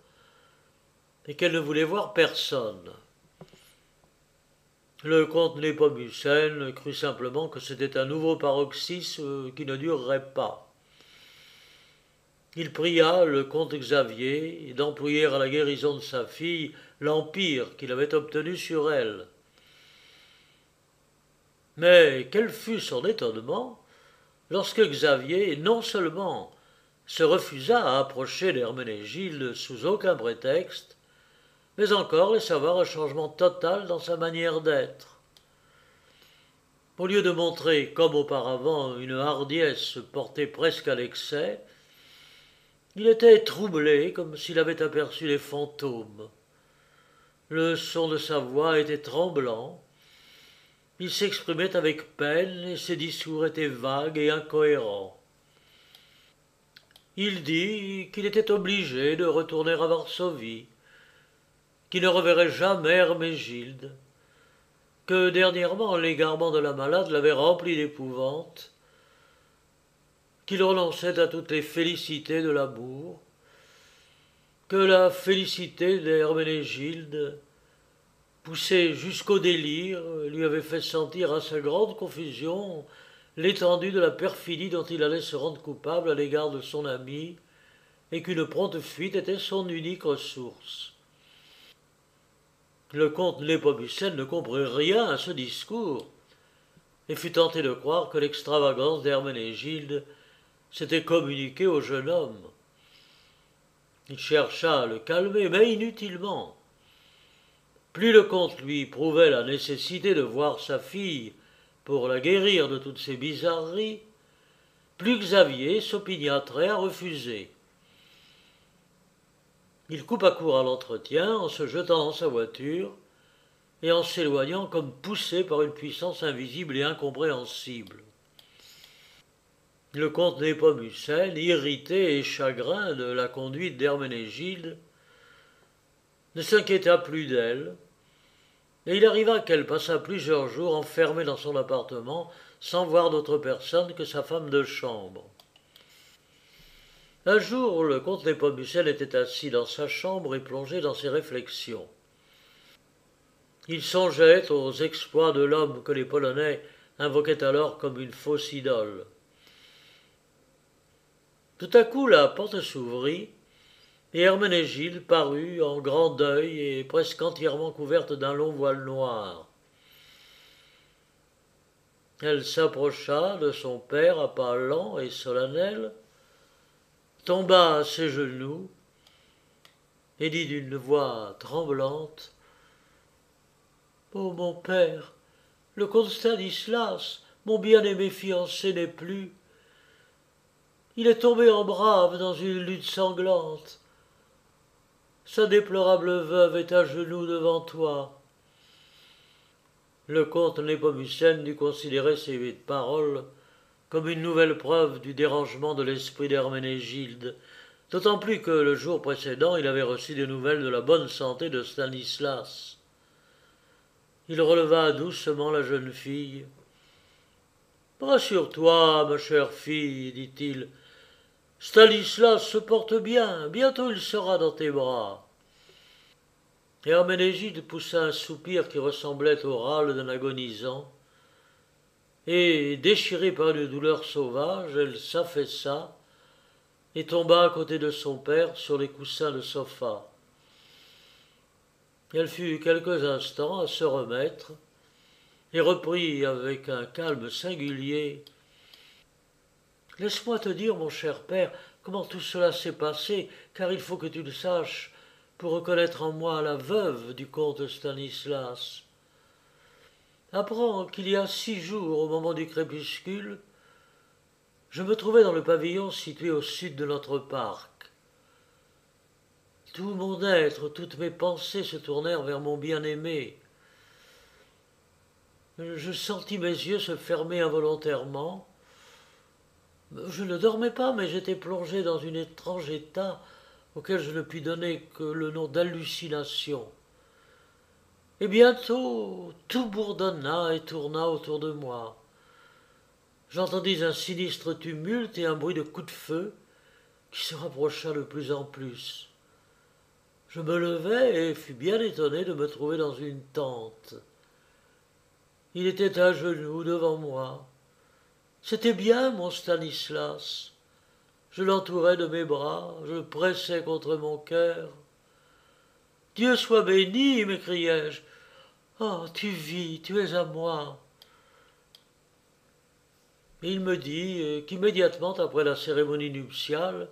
et qu'elle ne voulait voir personne. Le comte Népomucène crut simplement que c'était un nouveau paroxysme qui ne durerait pas. Il pria le comte Xavier d'employer à la guérison de sa fille l'empire qu'il avait obtenu sur elle. Mais quel fut son étonnement lorsque Xavier non seulement se refusa à approcher d'Herménégilde sous aucun prétexte, mais encore laissa voir un changement total dans sa manière d'être. Au lieu de montrer, comme auparavant, une hardiesse portée presque à l'excès, il était troublé comme s'il avait aperçu les fantômes. Le son de sa voix était tremblant, il s'exprimait avec peine et ses discours étaient vagues et incohérents. Il dit qu'il était obligé de retourner à Varsovie, qu'il ne reverrait jamais Herménégilde, que dernièrement l'égarement de la malade l'avait rempli d'épouvante, qu'il renonçait à toutes les félicités de l'amour, que la félicité d'Herménégilde, poussée jusqu'au délire, lui avait fait sentir à sa grande confusion l'étendue de la perfidie dont il allait se rendre coupable à l'égard de son ami, et qu'une prompte fuite était son unique ressource. Le comte Népomucène ne comprit rien à ce discours, et fut tenté de croire que l'extravagance d'Herménégilde s'était communiquée au jeune homme. Il chercha à le calmer, mais inutilement. Plus le comte lui prouvait la nécessité de voir sa fille pour la guérir de toutes ses bizarreries, plus Xavier s'opiniâtrait à refuser. Il coupa court à l'entretien en se jetant dans sa voiture et en s'éloignant comme poussé par une puissance invisible et incompréhensible. Le comte Népomucène, irrité et chagrin de la conduite d'Herménégilde, ne s'inquiéta plus d'elle, et il arriva qu'elle passa plusieurs jours enfermée dans son appartement sans voir d'autre personne que sa femme de chambre. Un jour, le comte Népomucène était assis dans sa chambre et plongé dans ses réflexions. Il songeait aux exploits de l'homme que les Polonais invoquaient alors comme une fausse idole. Tout à coup, la porte s'ouvrit, et Herménégilde parut en grand deuil et presque entièrement couverte d'un long voile noir. Elle s'approcha de son père à pas lents et solennels, tomba à ses genoux et dit d'une voix tremblante: « Oh mon père, le comte Stanislas, mon bien-aimé fiancé, n'est plus. Il est tombé en brave dans une lutte sanglante. Sa déplorable veuve est à genoux devant toi. » Le comte Népomucène dut considérer ces paroles comme une nouvelle preuve du dérangement de l'esprit d'Herménégilde, d'autant plus que le jour précédent il avait reçu des nouvelles de la bonne santé de Stanislas. Il releva doucement la jeune fille. « Rassure-toi, ma chère fille, dit-il. Stanislas se porte bien, bientôt il sera dans tes bras. » Herménégilde poussa un soupir qui ressemblait au râle d'un agonisant, et, déchirée par une douleur sauvage, elle s'affaissa et tomba à côté de son père sur les coussins de sofa. Elle fut quelques instants à se remettre et reprit avec un calme singulier: « Laisse-moi te dire, mon cher père, comment tout cela s'est passé, car il faut que tu le saches pour reconnaître en moi la veuve du comte Stanislas. Apprends qu'il y a 6 jours, au moment du crépuscule, je me trouvais dans le pavillon situé au sud de notre parc. Tout mon être, toutes mes pensées se tournèrent vers mon bien-aimé. Je sentis mes yeux se fermer involontairement. Je ne dormais pas, mais j'étais plongé dans un étrange état auquel je ne puis donner que le nom d'hallucination. Et bientôt, tout bourdonna et tourna autour de moi. J'entendis un sinistre tumulte et un bruit de coups de feu qui se rapprocha de plus en plus. Je me levai et fus bien étonné de me trouver dans une tente. Il était à genoux devant moi. C'était bien mon Stanislas. Je l'entourais de mes bras, je le pressais contre mon cœur. « Dieu soit béni !» m'écriai-je. « Oh, tu vis, tu es à moi !» Et il me dit qu'immédiatement après la cérémonie nuptiale,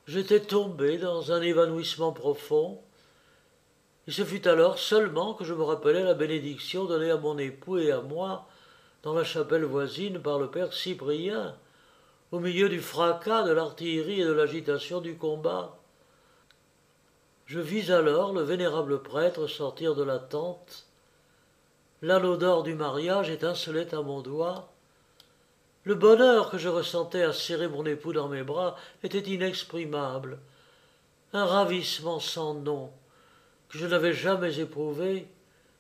j'étais tombé dans un évanouissement profond, et ce fut alors seulement que je me rappelai la bénédiction donnée à mon époux et à moi dans la chapelle voisine par le père Cyprien, au milieu du fracas de l'artillerie et de l'agitation du combat. Je vis alors le vénérable prêtre sortir de la tente. L'anneau d'or du mariage étincelait à mon doigt. Le bonheur que je ressentais à serrer mon époux dans mes bras était inexprimable. Un ravissement sans nom, que je n'avais jamais éprouvé,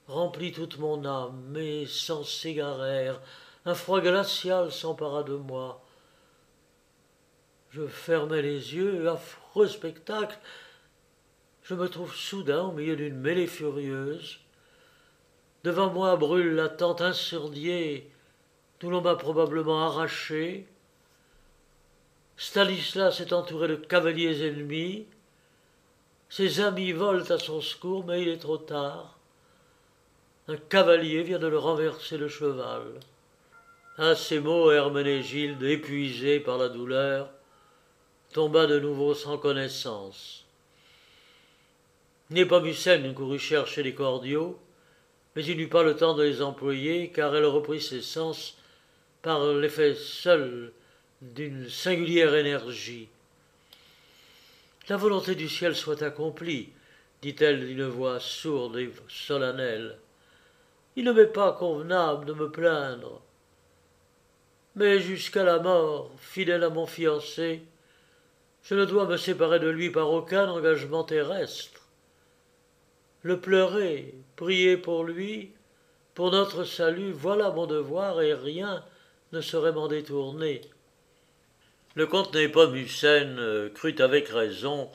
remplit toute mon âme. Mes sens s'égarèrent, un froid glacial s'empara de moi. Je fermai les yeux, affreux spectacle. Je me trouve soudain au milieu d'une mêlée furieuse. Devant moi brûle la tente incendiée d'où l'on m'a probablement arraché. Stanislas est entouré de cavaliers ennemis. Ses amis volent à son secours, mais il est trop tard. Un cavalier vient de le renverser de cheval. » À ces mots, Herménégilde, épuisée par la douleur, tomba de nouveau sans connaissance. Népomucène courut chercher les cordiaux, mais il n'eut pas le temps de les employer, car elle reprit ses sens par l'effet seul d'une singulière énergie. « La volonté du ciel soit accomplie, dit-elle d'une voix sourde et solennelle. Il ne m'est pas convenable de me plaindre. Mais jusqu'à la mort, fidèle à mon fiancé, je ne dois me séparer de lui par aucun engagement terrestre. Le pleurer, prier pour lui, pour notre salut, voilà mon devoir et rien ne saurait m'en détourner. » Le comte Népomucène crut avec raison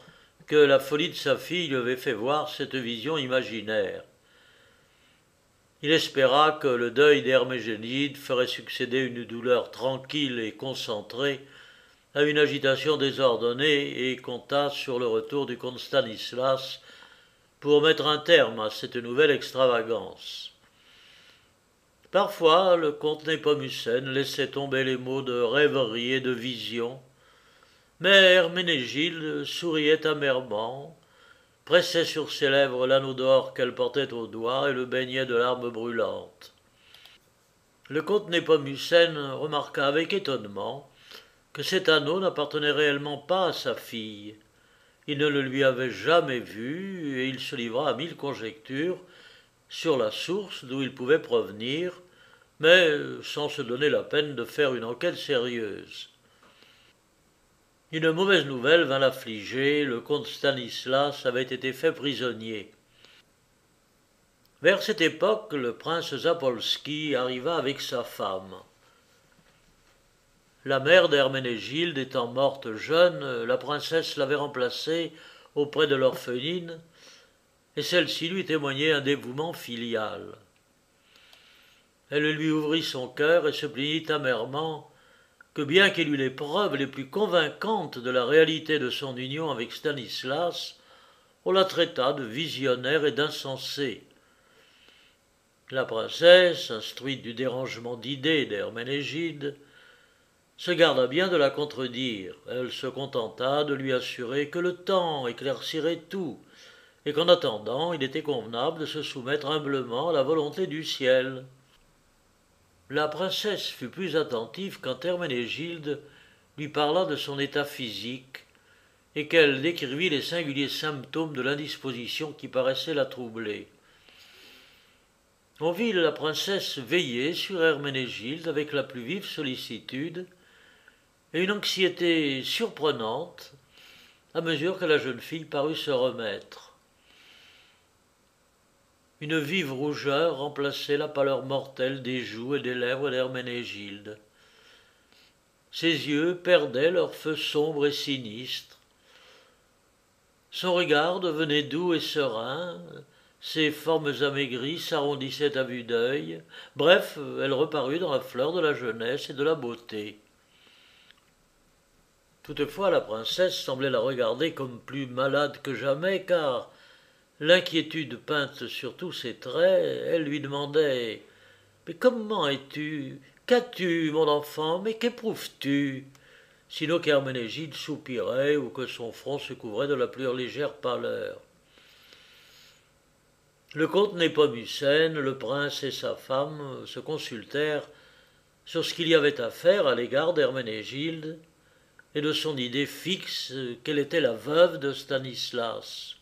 que la folie de sa fille lui avait fait voir cette vision imaginaire. Il espéra que le deuil d'Hermégénide ferait succéder une douleur tranquille et concentrée à une agitation désordonnée et compta sur le retour du comte Stanislas pour mettre un terme à cette nouvelle extravagance. Parfois, le comte Népomucène laissait tomber les mots de rêverie et de vision, mais Herménégilde souriait amèrement, pressait sur ses lèvres l'anneau d'or qu'elle portait au doigt et le baignait de larmes brûlantes. Le comte Népomucène remarqua avec étonnement que cet anneau n'appartenait réellement pas à sa fille. Il ne le lui avait jamais vu et il se livra à 1000 conjectures sur la source d'où il pouvait provenir, mais sans se donner la peine de faire une enquête sérieuse. Une mauvaise nouvelle vint l'affliger, le comte Stanislas avait été fait prisonnier. Vers cette époque, le prince Zapolski arriva avec sa femme. La mère d'Herménégilde étant morte jeune, la princesse l'avait remplacée auprès de l'orpheline, et celle-ci lui témoignait un dévouement filial. Elle lui ouvrit son cœur et se plaignit amèrement que bien qu'il eût les preuves les plus convaincantes de la réalité de son union avec Stanislas, on la traita de visionnaire et d'insensée. La princesse, instruite du dérangement d'idées d'Herménégilde, se garda bien de la contredire. Elle se contenta de lui assurer que le temps éclaircirait tout, et qu'en attendant il était convenable de se soumettre humblement à la volonté du ciel. La princesse fut plus attentive quand Herménégilde lui parla de son état physique et qu'elle décrivit les singuliers symptômes de l'indisposition qui paraissait la troubler. On vit la princesse veiller sur Herménégilde avec la plus vive sollicitude et une anxiété surprenante à mesure que la jeune fille parut se remettre. Une vive rougeur remplaçait la pâleur mortelle des joues et des lèvres d'Herménégilde. Ses yeux perdaient leur feu sombre et sinistre. Son regard devenait doux et serein, ses formes amaigries s'arrondissaient à vue d'œil. Bref, elle reparut dans la fleur de la jeunesse et de la beauté. Toutefois, la princesse semblait la regarder comme plus malade que jamais, car l'inquiétude peinte sur tous ses traits, elle lui demandait « Mais comment es-tu? Qu'as-tu, mon enfant? Mais qu'éprouves-tu » sino qu'Herménégilde soupirait ou que son front se couvrait de la plus légère pâleur. Le comte Népomucène, le prince et sa femme se consultèrent sur ce qu'il y avait à faire à l'égard d'Herménégilde et de son idée fixe qu'elle était la veuve de Stanislas.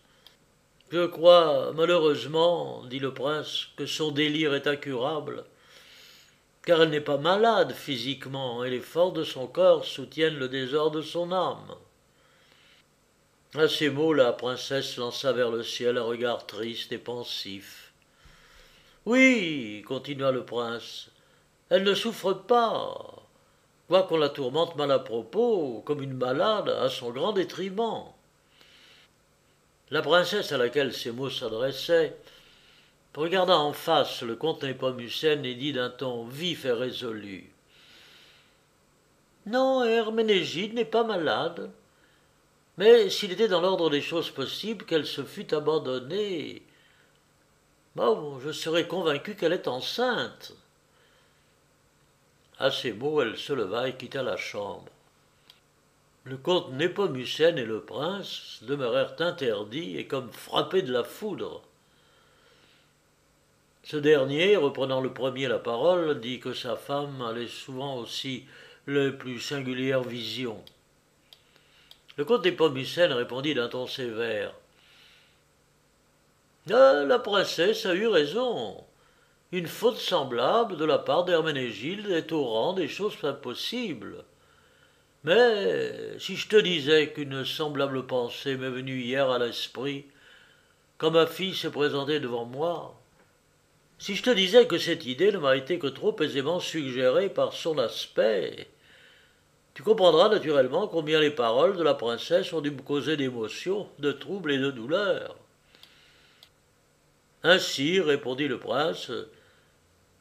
« Je crois, malheureusement, dit le prince, que son délire est incurable, car elle n'est pas malade physiquement, et les forces de son corps soutiennent le désordre de son âme. » À ces mots, la princesse lança vers le ciel un regard triste et pensif. « Oui, continua le prince, elle ne souffre pas, quoiqu'on la tourmente mal à propos, comme une malade, à son grand détriment. » La princesse à laquelle ces mots s'adressaient regarda en face le comte Népomucène et dit d'un ton vif et résolu. « Non, Herménégilde n'est pas malade, mais s'il était dans l'ordre des choses possibles qu'elle se fût abandonnée, bon, je serais convaincu qu'elle est enceinte. » À ces mots, elle se leva et quitta la chambre. Le comte Népomucène et le prince demeurèrent interdits et comme frappés de la foudre. Ce dernier, reprenant le premier la parole, dit que sa femme allait souvent aussi les plus singulières visions. Le comte Nepomucène répondit d'un ton sévère. « Ah, la princesse a eu raison. Une faute semblable de la part d'Herménégilde est au rang des choses impossibles. Mais si je te disais qu'une semblable pensée m'est venue hier à l'esprit, quand ma fille s'est présentée devant moi, si je te disais que cette idée ne m'a été que trop aisément suggérée par son aspect, tu comprendras naturellement combien les paroles de la princesse ont dû me causer d'émotion, de trouble et de douleur. » Ainsi, répondit le prince,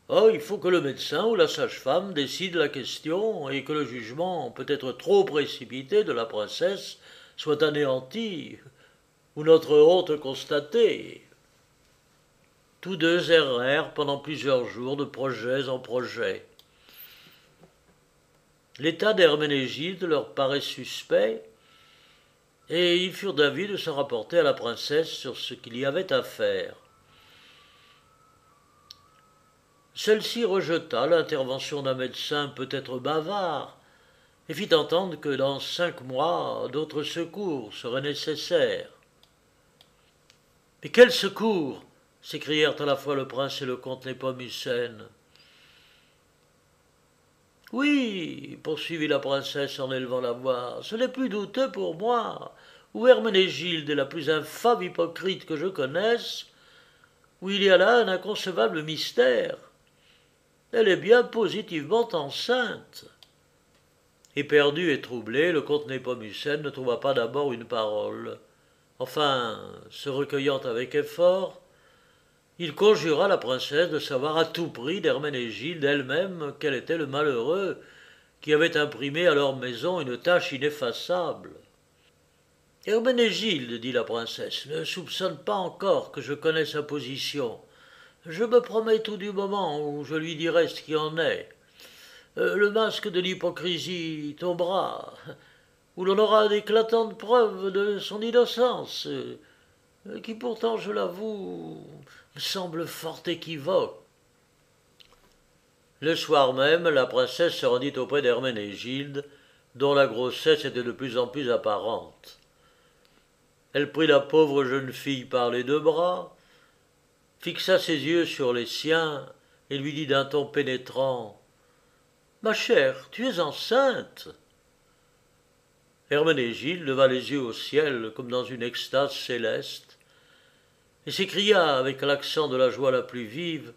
oh, il faut que le médecin ou la sage-femme décide la question et que le jugement, peut-être trop précipité de la princesse, soit anéanti, ou notre honte constatée. Tous deux errèrent pendant plusieurs jours de projets en projets. L'état d'Herménégilde leur paraît suspect, et ils furent d'avis de se rapporter à la princesse sur ce qu'il y avait à faire. Celle-ci rejeta l'intervention d'un médecin peut-être bavard et fit entendre que dans 5 mois d'autres secours seraient nécessaires. « Mais quels secours » s'écrièrent à la fois le prince et le comte Nepomucène. « Oui, poursuivit la princesse en élevant la voix, ce n'est plus douteux pour moi. Ou Herménégilde est la plus infâme hypocrite que je connaisse, ou il y a là un inconcevable mystère. Elle est bien positivement enceinte. » Éperdu et troublé, le comte Nepomucène ne trouva pas d'abord une parole. Enfin, se recueillant avec effort, il conjura la princesse de savoir à tout prix d'Herménégilde elle-même quel était le malheureux qui avait imprimé à leur maison une tache ineffaçable. « Herménégilde, dit la princesse, ne soupçonne pas encore que je connais sa position. Je me promets tout du moment où je lui dirai ce qui en est. Le masque de l'hypocrisie tombera, où l'on aura d'éclatantes preuves de son innocence, qui pourtant, je l'avoue, me semble fort équivoque. » Le soir même, la princesse se rendit auprès d'Herménégilde, dont la grossesse était de plus en plus apparente. Elle prit la pauvre jeune fille par les 2 bras, fixa ses yeux sur les siens et lui dit d'un ton pénétrant « Ma chère, tu es enceinte ?» Herménégilde leva les yeux au ciel comme dans une extase céleste et s'écria avec l'accent de la joie la plus vive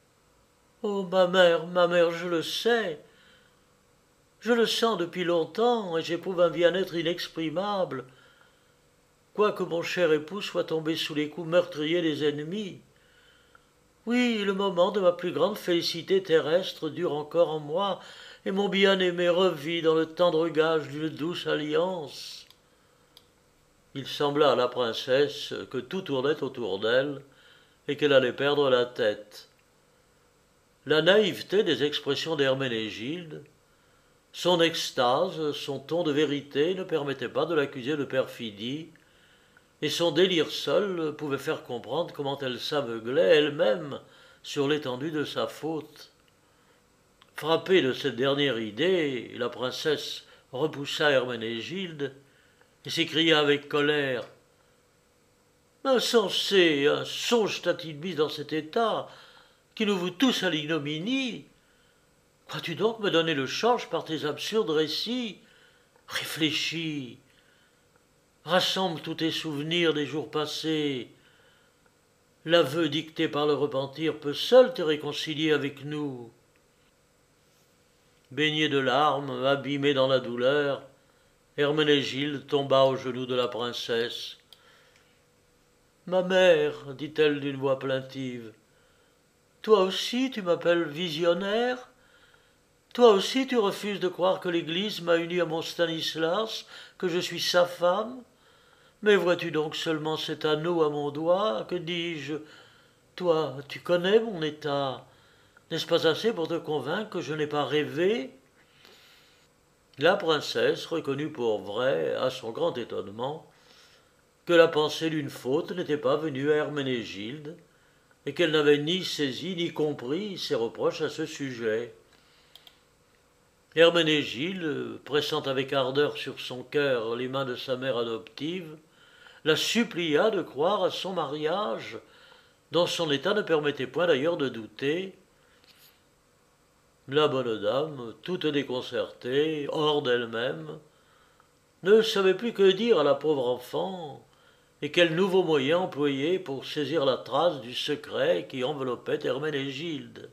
« Oh, ma mère, je le sais. Je le sens depuis longtemps et j'éprouve un bien-être inexprimable, quoique mon cher époux soit tombé sous les coups meurtriers des ennemis. Oui, le moment de ma plus grande félicité terrestre dure encore en moi, et mon bien-aimé revit dans le tendre gage d'une douce alliance. » Il sembla à la princesse que tout tournait autour d'elle et qu'elle allait perdre la tête. La naïveté des expressions d'Herménégilde, son extase, son ton de vérité ne permettaient pas de l'accuser de perfidie, et son délire seul pouvait faire comprendre comment elle s'aveuglait elle-même sur l'étendue de sa faute. Frappée de cette dernière idée, la princesse repoussa Herménégilde et s'écria avec colère « Insensé, un songe t'a-t-il mis dans cet état qui nous voue tous à l'ignominie? Crois-tu donc me donner le change par tes absurdes récits? Réfléchis, rassemble tous tes souvenirs des jours passés. L'aveu dicté par le repentir peut seul te réconcilier avec nous. » Baigné de larmes, abîmé dans la douleur, Herménégilde tomba aux genoux de la princesse. « Ma mère, dit-elle d'une voix plaintive, toi aussi tu m'appelles visionnaire? Toi aussi tu refuses de croire que l'Église m'a uni à mon Stanislas, que je suis sa femme? Mais vois-tu donc seulement cet anneau à mon doigt? Que dis-je? Toi, tu connais mon état. N'est-ce pas assez pour te convaincre que je n'ai pas rêvé ?» La princesse reconnut pour vrai, à son grand étonnement, que la pensée d'une faute n'était pas venue à Herménégilde, et qu'elle n'avait ni saisi ni compris ses reproches à ce sujet. Herménégilde, pressant avec ardeur sur son cœur les mains de sa mère adoptive, la supplia de croire à son mariage, dont son état ne permettait point d'ailleurs de douter. La bonne dame, toute déconcertée, hors d'elle-même, ne savait plus que dire à la pauvre enfant, et quel nouveau moyen employer pour saisir la trace du secret qui enveloppait Herménégilde.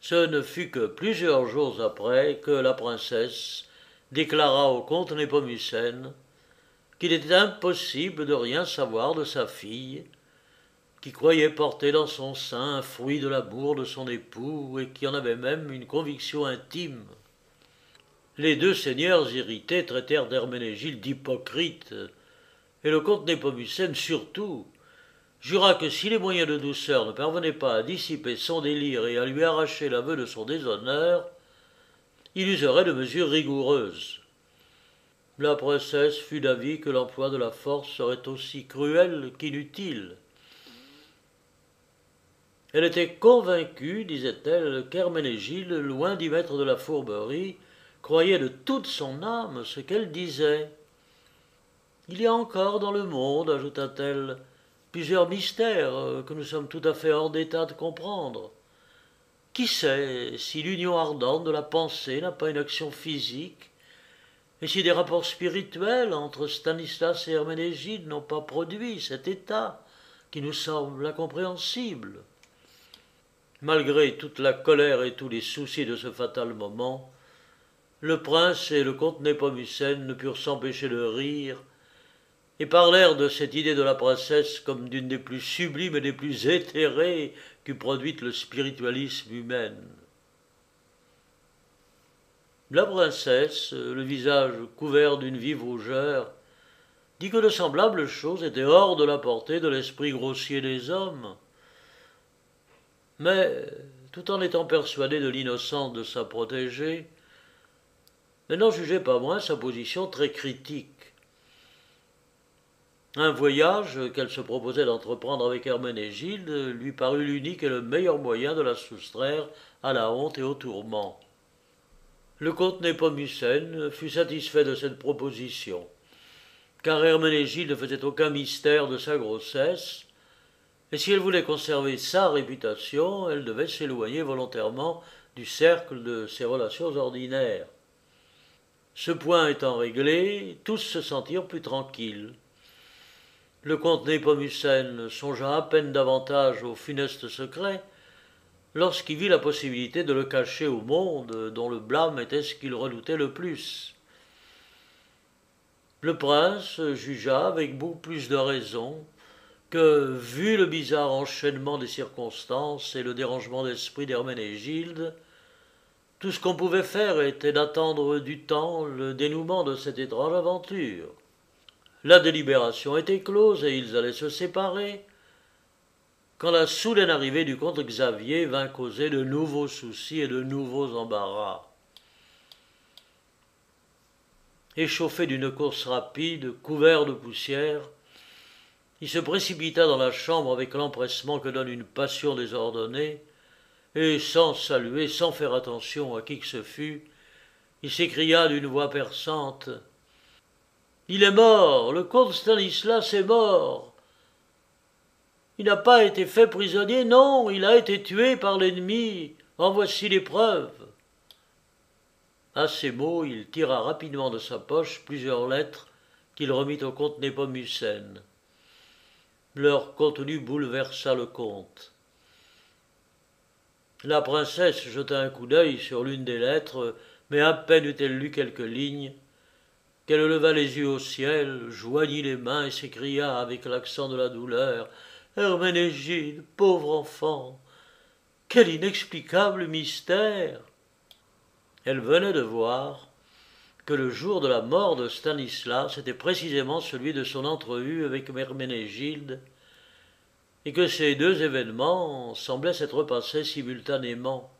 Ce ne fut que plusieurs jours après que la princesse déclara au comte Népomucène qu'il était impossible de rien savoir de sa fille, qui croyait porter dans son sein un fruit de l'amour de son époux et qui en avait même une conviction intime. Les deux seigneurs irrités traitèrent d'Herménégilde d'hypocrite, et le comte Népomucène surtout jura que si les moyens de douceur ne parvenaient pas à dissiper son délire et à lui arracher l'aveu de son déshonneur, il userait de mesures rigoureuses. La princesse fut d'avis que l'emploi de la force serait aussi cruel qu'inutile. Elle était convaincue, disait-elle, qu'Herménégilde, loin d'y mettre de la fourberie, croyait de toute son âme ce qu'elle disait. Il y a encore dans le monde, ajouta-t-elle, plusieurs mystères que nous sommes tout à fait hors d'état de comprendre. Qui sait si l'union ardente de la pensée n'a pas une action physique, et si des rapports spirituels entre Stanislas et Herménégilde n'ont pas produit cet état qui nous semble incompréhensible. Malgré toute la colère et tous les soucis de ce fatal moment, le prince et le comte Népomucène ne purent s'empêcher de rire, et parlèrent de cette idée de la princesse comme d'une des plus sublimes et des plus éthérées qu'eût produite le spiritualisme humain. La princesse, le visage couvert d'une vive rougeur, dit que de semblables choses étaient hors de la portée de l'esprit grossier des hommes. Mais, tout en étant persuadée de l'innocence de sa protégée, elle n'en jugeait pas moins sa position très critique. Un voyage qu'elle se proposait d'entreprendre avec Herménégilde lui parut l'unique et le meilleur moyen de la soustraire à la honte et au tourment. Le comte Népomucène fut satisfait de cette proposition, car Herménégilde ne faisait aucun mystère de sa grossesse, et si elle voulait conserver sa réputation, elle devait s'éloigner volontairement du cercle de ses relations ordinaires. Ce point étant réglé, tous se sentirent plus tranquilles. Le comte Népomucène songea à peine davantage au funeste secret lorsqu'il vit la possibilité de le cacher au monde, dont le blâme était ce qu'il redoutait le plus. Le prince jugea avec beaucoup plus de raison que, vu le bizarre enchaînement des circonstances et le dérangement d'esprit d'Herménégilde, tout ce qu'on pouvait faire était d'attendre du temps le dénouement de cette étrange aventure. La délibération était close et ils allaient se séparer, quand la soudaine arrivée du comte Xavier vint causer de nouveaux soucis et de nouveaux embarras. Échauffé d'une course rapide, couvert de poussière, il se précipita dans la chambre avec l'empressement que donne une passion désordonnée, et sans saluer, sans faire attention à qui que ce fût, il s'écria d'une voix perçante: « Il est mort, le comte Stanislas est mort. Il n'a pas été fait prisonnier, non, il a été tué par l'ennemi. En voici les preuves. » À ces mots, il tira rapidement de sa poche plusieurs lettres qu'il remit au comte Népomucène. Leur contenu bouleversa le comte. La princesse jeta un coup d'œil sur l'une des lettres, mais à peine eut-elle lu quelques lignes qu'elle leva les yeux au ciel, joignit les mains et s'écria avec l'accent de la douleur: « Herménégilde, pauvre enfant, quel inexplicable mystère !» Elle venait de voir que le jour de la mort de Stanislas était précisément celui de son entrevue avec Herménégilde, et que ces deux événements semblaient s'être passés simultanément.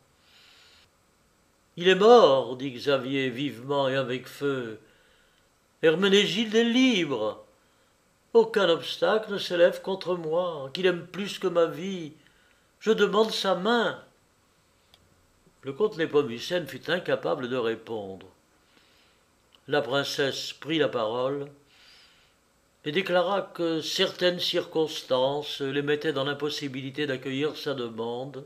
« Il est mort, dit Xavier vivement et avec feu. Herménégilde est libre. Aucun obstacle ne s'élève contre moi, qu'il aime plus que ma vie. Je demande sa main. » Le comte Népomucène fut incapable de répondre. La princesse prit la parole et déclara que certaines circonstances les mettaient dans l'impossibilité d'accueillir sa demande,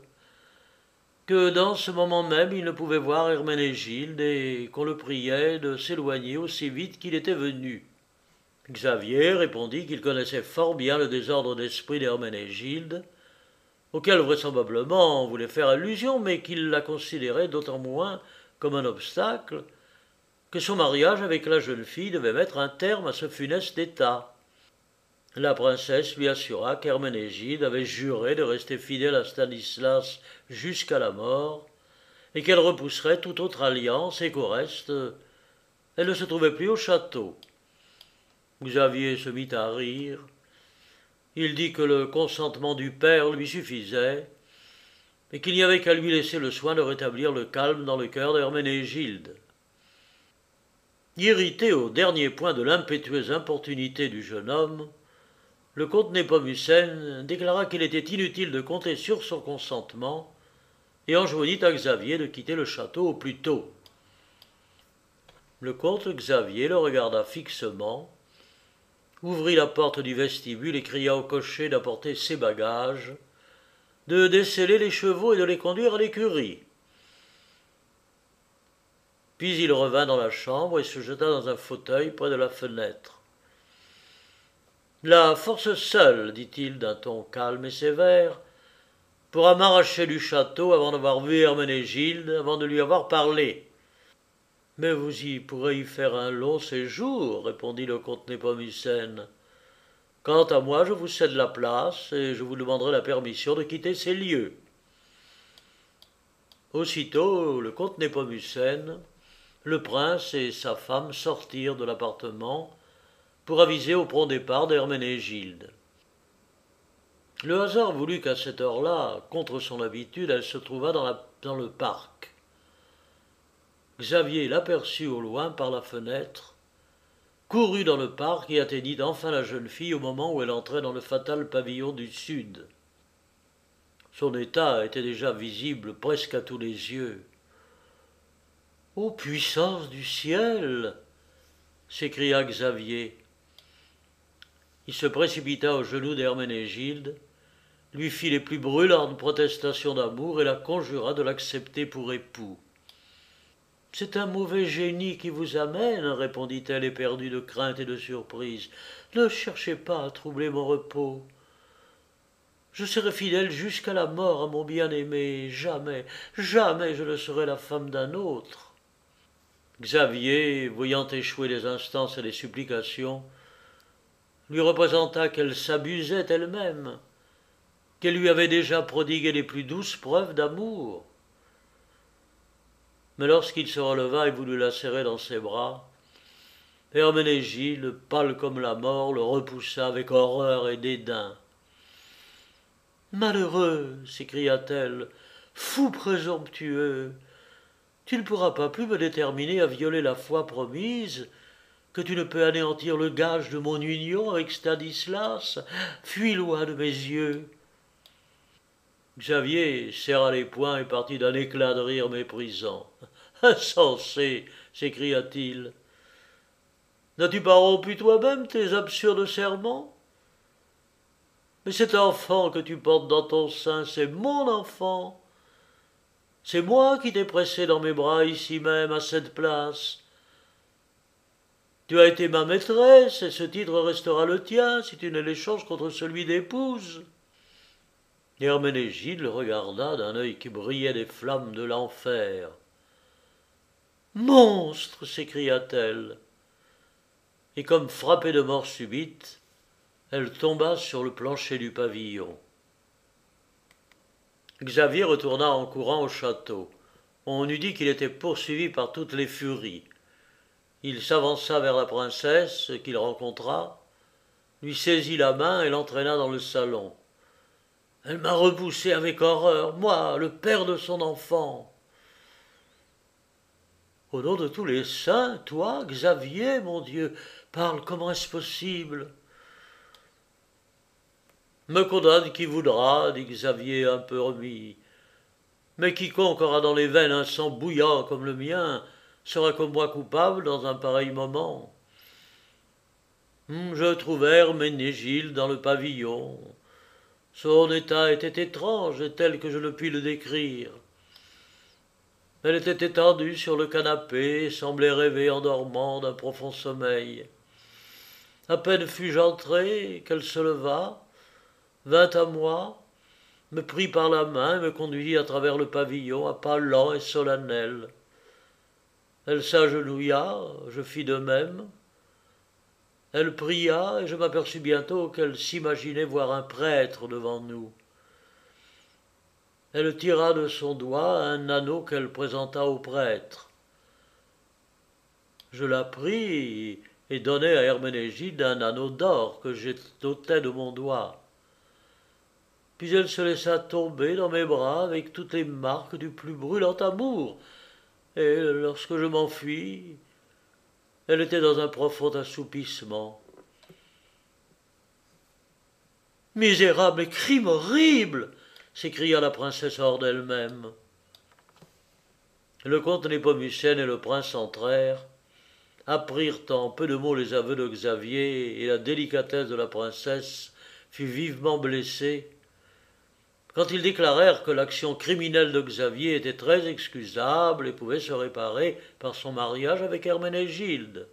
que dans ce moment même il ne pouvait voir Herménégilde et qu'on le priait de s'éloigner aussi vite qu'il était venu. Xavier répondit qu'il connaissait fort bien le désordre d'esprit d'Herménégilde, auquel vraisemblablement on voulait faire allusion, mais qu'il la considérait d'autant moins comme un obstacle que son mariage avec la jeune fille devait mettre un terme à ce funeste état. La princesse lui assura qu'Herménégilde avait juré de rester fidèle à Stanislas jusqu'à la mort, et qu'elle repousserait toute autre alliance, et qu'au reste, elle ne se trouvait plus au château. Xavier se mit à rire. Il dit que le consentement du père lui suffisait, et qu'il n'y avait qu'à lui laisser le soin de rétablir le calme dans le cœur d'Herménégilde. Irrité au dernier point de l'impétueuse importunité du jeune homme, le comte Népomucène déclara qu'il était inutile de compter sur son consentement et enjoignit à Xavier de quitter le château au plus tôt. Le comte Xavier le regarda fixement, ouvrit la porte du vestibule et cria au cocher d'apporter ses bagages, de desceller les chevaux et de les conduire à l'écurie. Puis il revint dans la chambre et se jeta dans un fauteuil près de la fenêtre. « La force seule, dit-il d'un ton calme et sévère, pourra m'arracher du château avant d'avoir vu Herménégilde, avant de lui avoir parlé. »« Mais vous y pourrez y faire un long séjour, répondit le comte Népomucène. Quant à moi, je vous cède la place et je vous demanderai la permission de quitter ces lieux. » Aussitôt, le comte Népomucène, le prince et sa femme sortirent de l'appartement pour aviser au prompt départ d'Herménégilde. Le hasard voulut qu'à cette heure-là, contre son habitude, elle se trouvât dans le parc. Xavier l'aperçut au loin par la fenêtre, courut dans le parc et atteignit enfin la jeune fille au moment où elle entrait dans le fatal pavillon du sud. Son état était déjà visible presque à tous les yeux. « Ô puissance du ciel !» s'écria Xavier. Il se précipita aux genoux d'Herménégilde, lui fit les plus brûlantes protestations d'amour et la conjura de l'accepter pour époux. « C'est un mauvais génie qui vous amène, répondit-elle éperdue de crainte et de surprise. Ne cherchez pas à troubler mon repos. Je serai fidèle jusqu'à la mort à mon bien-aimé, jamais, jamais je ne serai la femme d'un autre. » Xavier, voyant échouer les instances et les supplications, lui représenta qu'elle s'abusait elle-même, qu'elle lui avait déjà prodigué les plus douces preuves d'amour. Mais lorsqu'il se releva et voulut la serrer dans ses bras, Herménégilde, pâle comme la mort, le repoussa avec horreur et dédain. « Malheureux !» s'écria-t-elle, « fou présomptueux ! Tu ne pourras pas plus me déterminer à violer la foi promise, que tu ne peux anéantir le gage de mon union avec Stanislas. Fuis loin de mes yeux. » Xavier serra les poings et partit d'un éclat de rire méprisant. « Insensé !» s'écria-t-il. « N'as-tu pas rompu toi-même tes absurdes serments? Mais cet enfant que tu portes dans ton sein, c'est mon enfant. C'est moi qui t'ai pressé dans mes bras ici même, à cette place. Tu as été ma maîtresse, et ce titre restera le tien si tu ne l'échanges contre celui d'épouse. » Herménégilde le regarda d'un œil qui brillait des flammes de l'enfer. « Monstre !» s'écria-t-elle. Et comme frappée de mort subite, elle tomba sur le plancher du pavillon. Xavier retourna en courant au château. On eût dit qu'il était poursuivi par toutes les furies. Il s'avança vers la princesse, qu'il rencontra, lui saisit la main et l'entraîna dans le salon. « Elle m'a repoussé avec horreur, moi, le père de son enfant. »« Au nom de tous les saints, toi, Xavier, mon Dieu, parle, comment est-ce possible ?»« Me condamne qui voudra, dit Xavier un peu remis. Mais quiconque aura dans les veines un sang bouillant comme le mien sera comme moi coupable dans un pareil moment. Je trouvai Herménégilde dans le pavillon. Son état était étrange et tel que je ne puis le décrire. Elle était étendue sur le canapé et semblait rêver en dormant d'un profond sommeil. À peine fus-je entré qu'elle se leva, vint à moi, me prit par la main et me conduisit à travers le pavillon à pas lents et solennels. Elle s'agenouilla, je fis de même. Elle pria et je m'aperçus bientôt qu'elle s'imaginait voir un prêtre devant nous. Elle tira de son doigt un anneau qu'elle présenta au prêtre. Je la pris et donnai à Herménégilde un anneau d'or que j'ôtai de mon doigt. Puis elle se laissa tomber dans mes bras avec toutes les marques du plus brûlant amour, et lorsque je m'enfuis, elle était dans un profond assoupissement. Misérable et crime horrible! S'écria la princesse hors d'elle-même. Le comte Népomucène et le prince entrèrent, apprirent en peu de mots les aveux de Xavier, et la délicatesse de la princesse fut vivement blessée quand ils déclarèrent que l'action criminelle de Xavier était très excusable et pouvait se réparer par son mariage avec Herménégilde.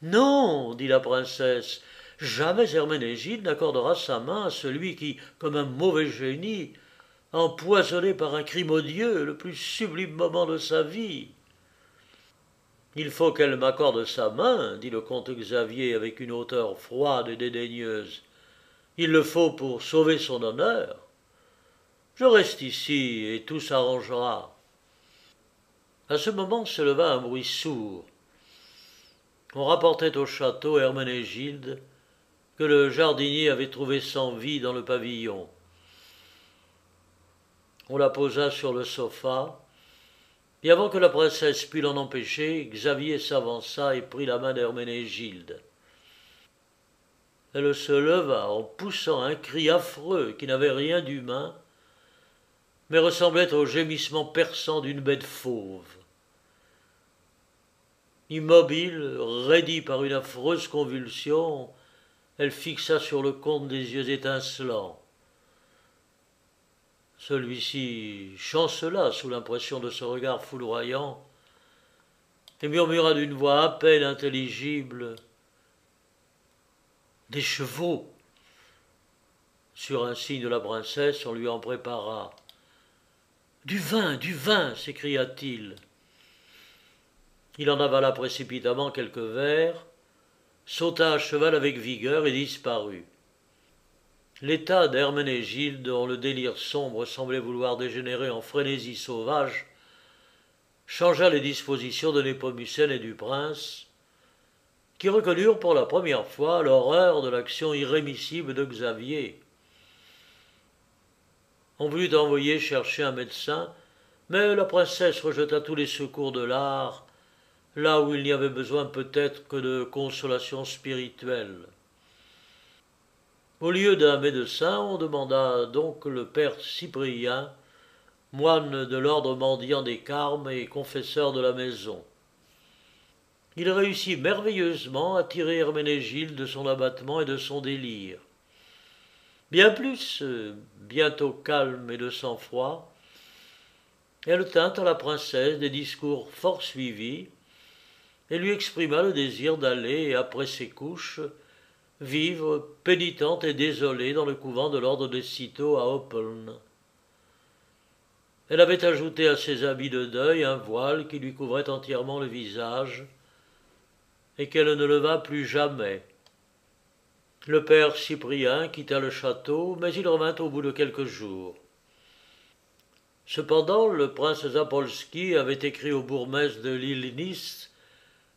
Non, dit la princesse, jamais Herménégilde n'accordera sa main à celui qui, comme un mauvais génie, a empoisonné par un crime odieux le plus sublime moment de sa vie. Il faut qu'elle m'accorde sa main, dit le comte Xavier avec une hauteur froide et dédaigneuse. Il le faut pour sauver son honneur. Je reste ici et tout s'arrangera. À ce moment se leva un bruit sourd. On rapportait au château Herménégilde que le jardinier avait trouvé sans vie dans le pavillon. On la posa sur le sofa, et avant que la princesse pût l'en empêcher, Xavier s'avança et prit la main d'Herménégilde. Elle se leva en poussant un cri affreux qui n'avait rien d'humain, mais ressemblait au gémissement perçant d'une bête fauve. Immobile, raidie par une affreuse convulsion, elle fixa sur le comte des yeux étincelants. Celui-ci chancela sous l'impression de ce regard foudroyant et murmura d'une voix à peine intelligible « Des chevaux !» Sur un signe de la princesse, on lui en prépara. « Du vin !» s'écria-t-il. Il en avala précipitamment quelques verres, sauta à cheval avec vigueur et disparut. L'état d'Herménégilde, dont le délire sombre semblait vouloir dégénérer en frénésie sauvage, changea les dispositions de Népomucène et du prince, qui reconnurent pour la première fois l'horreur de l'action irrémissible de Xavier. On voulut envoyer chercher un médecin, mais la princesse rejeta tous les secours de l'art, là où il n'y avait besoin peut-être que de consolation spirituelle. Au lieu d'un médecin, on demanda donc le père Cyprien, moine de l'ordre mendiant des Carmes et confesseur de la maison. Il réussit merveilleusement à tirer Herménégilde de son abattement et de son délire. Bien plus, bientôt calme et de sang-froid, elle tint à la princesse des discours fort suivis et lui exprima le désir d'aller, après ses couches, vivre pénitente et désolée dans le couvent de l'ordre des Cîteaux à Oppeln. Elle avait ajouté à ses habits de deuil un voile qui lui couvrait entièrement le visage et qu'elle ne leva plus jamais. Le père Cyprien quitta le château, mais il revint au bout de quelques jours. Cependant, le prince Zapolski avait écrit au bourgmestre de Lilinice,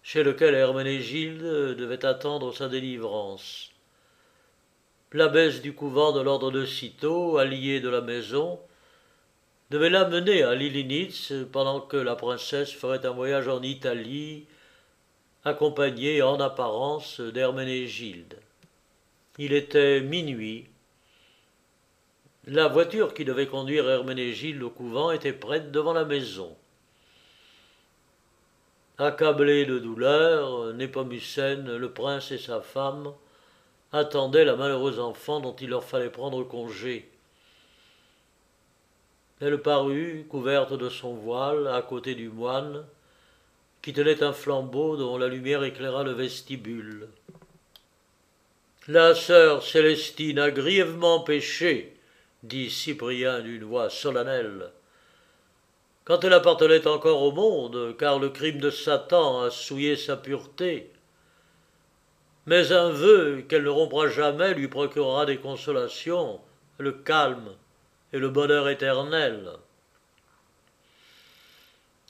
chez lequel Herménégilde devait attendre sa délivrance. L'abbesse du couvent de l'ordre de Cîteaux, alliée de la maison, devait l'amener à Lilinice pendant que la princesse ferait un voyage en Italie, accompagnée en apparence d'Herménégilde. Il était minuit. La voiture qui devait conduire Herménégilde au couvent était prête devant la maison. Accablés de douleur, Népomucène, le prince et sa femme attendaient la malheureuse enfant dont il leur fallait prendre congé. Elle parut, couverte de son voile, à côté du moine, qui tenait un flambeau dont la lumière éclaira le vestibule. La sœur Célestine a grièvement péché, dit Cyprien d'une voix solennelle, quand elle appartenait encore au monde, car le crime de Satan a souillé sa pureté. Mais un vœu qu'elle ne rompra jamais lui procurera des consolations, le calme et le bonheur éternel.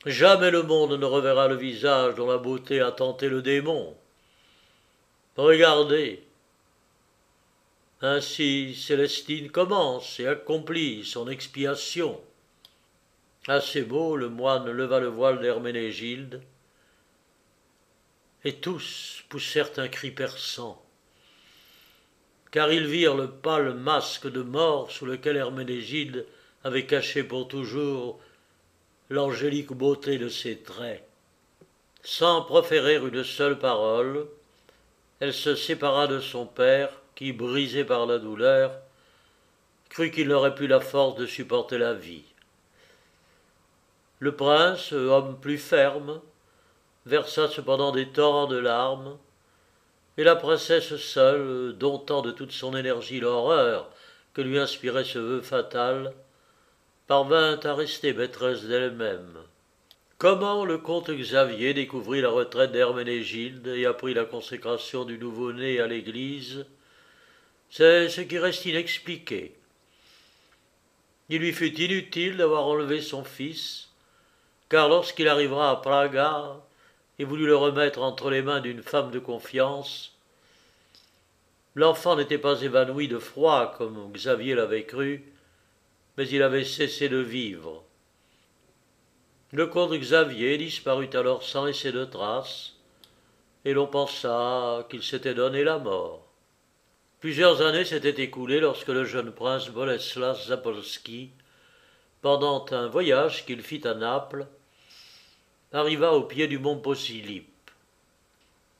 Jamais le monde ne reverra le visage dont la beauté a tenté le démon. Regardez. Ainsi Célestine commence et accomplit son expiation. À ces mots, le moine leva le voile d'Herménégilde, et tous poussèrent un cri perçant, car ils virent le pâle masque de mort sous lequel Herménégilde avait caché pour toujours l'angélique beauté de ses traits. Sans proférer une seule parole, elle se sépara de son père, qui, brisé par la douleur, crut qu'il n'aurait plus la force de supporter la vie. Le prince, homme plus ferme, versa cependant des torrents de larmes, et la princesse seule, domptant de toute son énergie l'horreur que lui inspirait ce vœu fatal, parvint à rester maîtresse d'elle-même. Comment le comte Xavier découvrit la retraite d'Herménégilde et apprit la consécration du nouveau-né à l'église, c'est ce qui reste inexpliqué. Il lui fut inutile d'avoir enlevé son fils, car lorsqu'il arrivera à Praga et voulut le remettre entre les mains d'une femme de confiance, l'enfant n'était pas évanoui de froid comme Xavier l'avait cru, mais il avait cessé de vivre. Le comte Xavier disparut alors sans laisser de traces, et l'on pensa qu'il s'était donné la mort. Plusieurs années s'étaient écoulées lorsque le jeune prince Boleslas Zapolski, pendant un voyage qu'il fit à Naples, arriva au pied du mont Posillipe.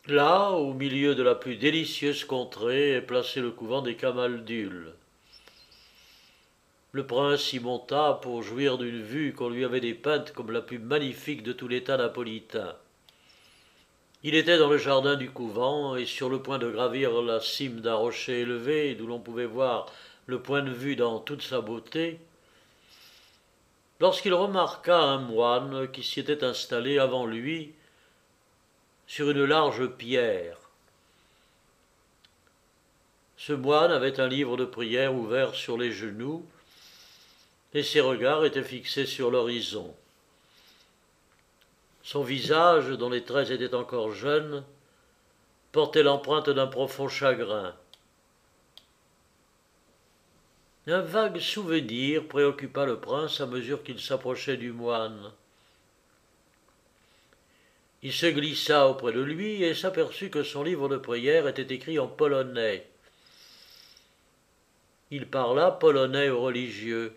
Là, au milieu de la plus délicieuse contrée, est placé le couvent des Camaldules. Le prince y monta pour jouir d'une vue qu'on lui avait dépeinte comme la plus magnifique de tout l'État napolitain. Il était dans le jardin du couvent et sur le point de gravir la cime d'un rocher élevé d'où l'on pouvait voir le point de vue dans toute sa beauté, lorsqu'il remarqua un moine qui s'y était installé avant lui sur une large pierre. Ce moine avait un livre de prière ouvert sur les genoux, et ses regards étaient fixés sur l'horizon. Son visage, dont les traits étaient encore jeunes, portait l'empreinte d'un profond chagrin. Un vague souvenir préoccupa le prince à mesure qu'il s'approchait du moine. Il se glissa auprès de lui et s'aperçut que son livre de prière était écrit en polonais. Il parla polonais au religieux.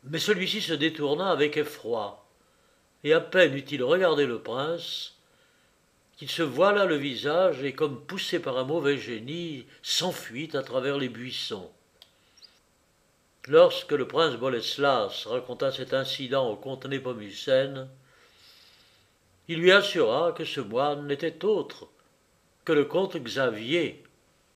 Mais celui-ci se détourna avec effroi, et à peine eut-il regardé le prince, qu'il se voila le visage et, comme poussé par un mauvais génie, s'enfuit à travers les buissons. Lorsque le prince Boleslas raconta cet incident au comte Népomucène, il lui assura que ce moine n'était autre que le comte Xavier,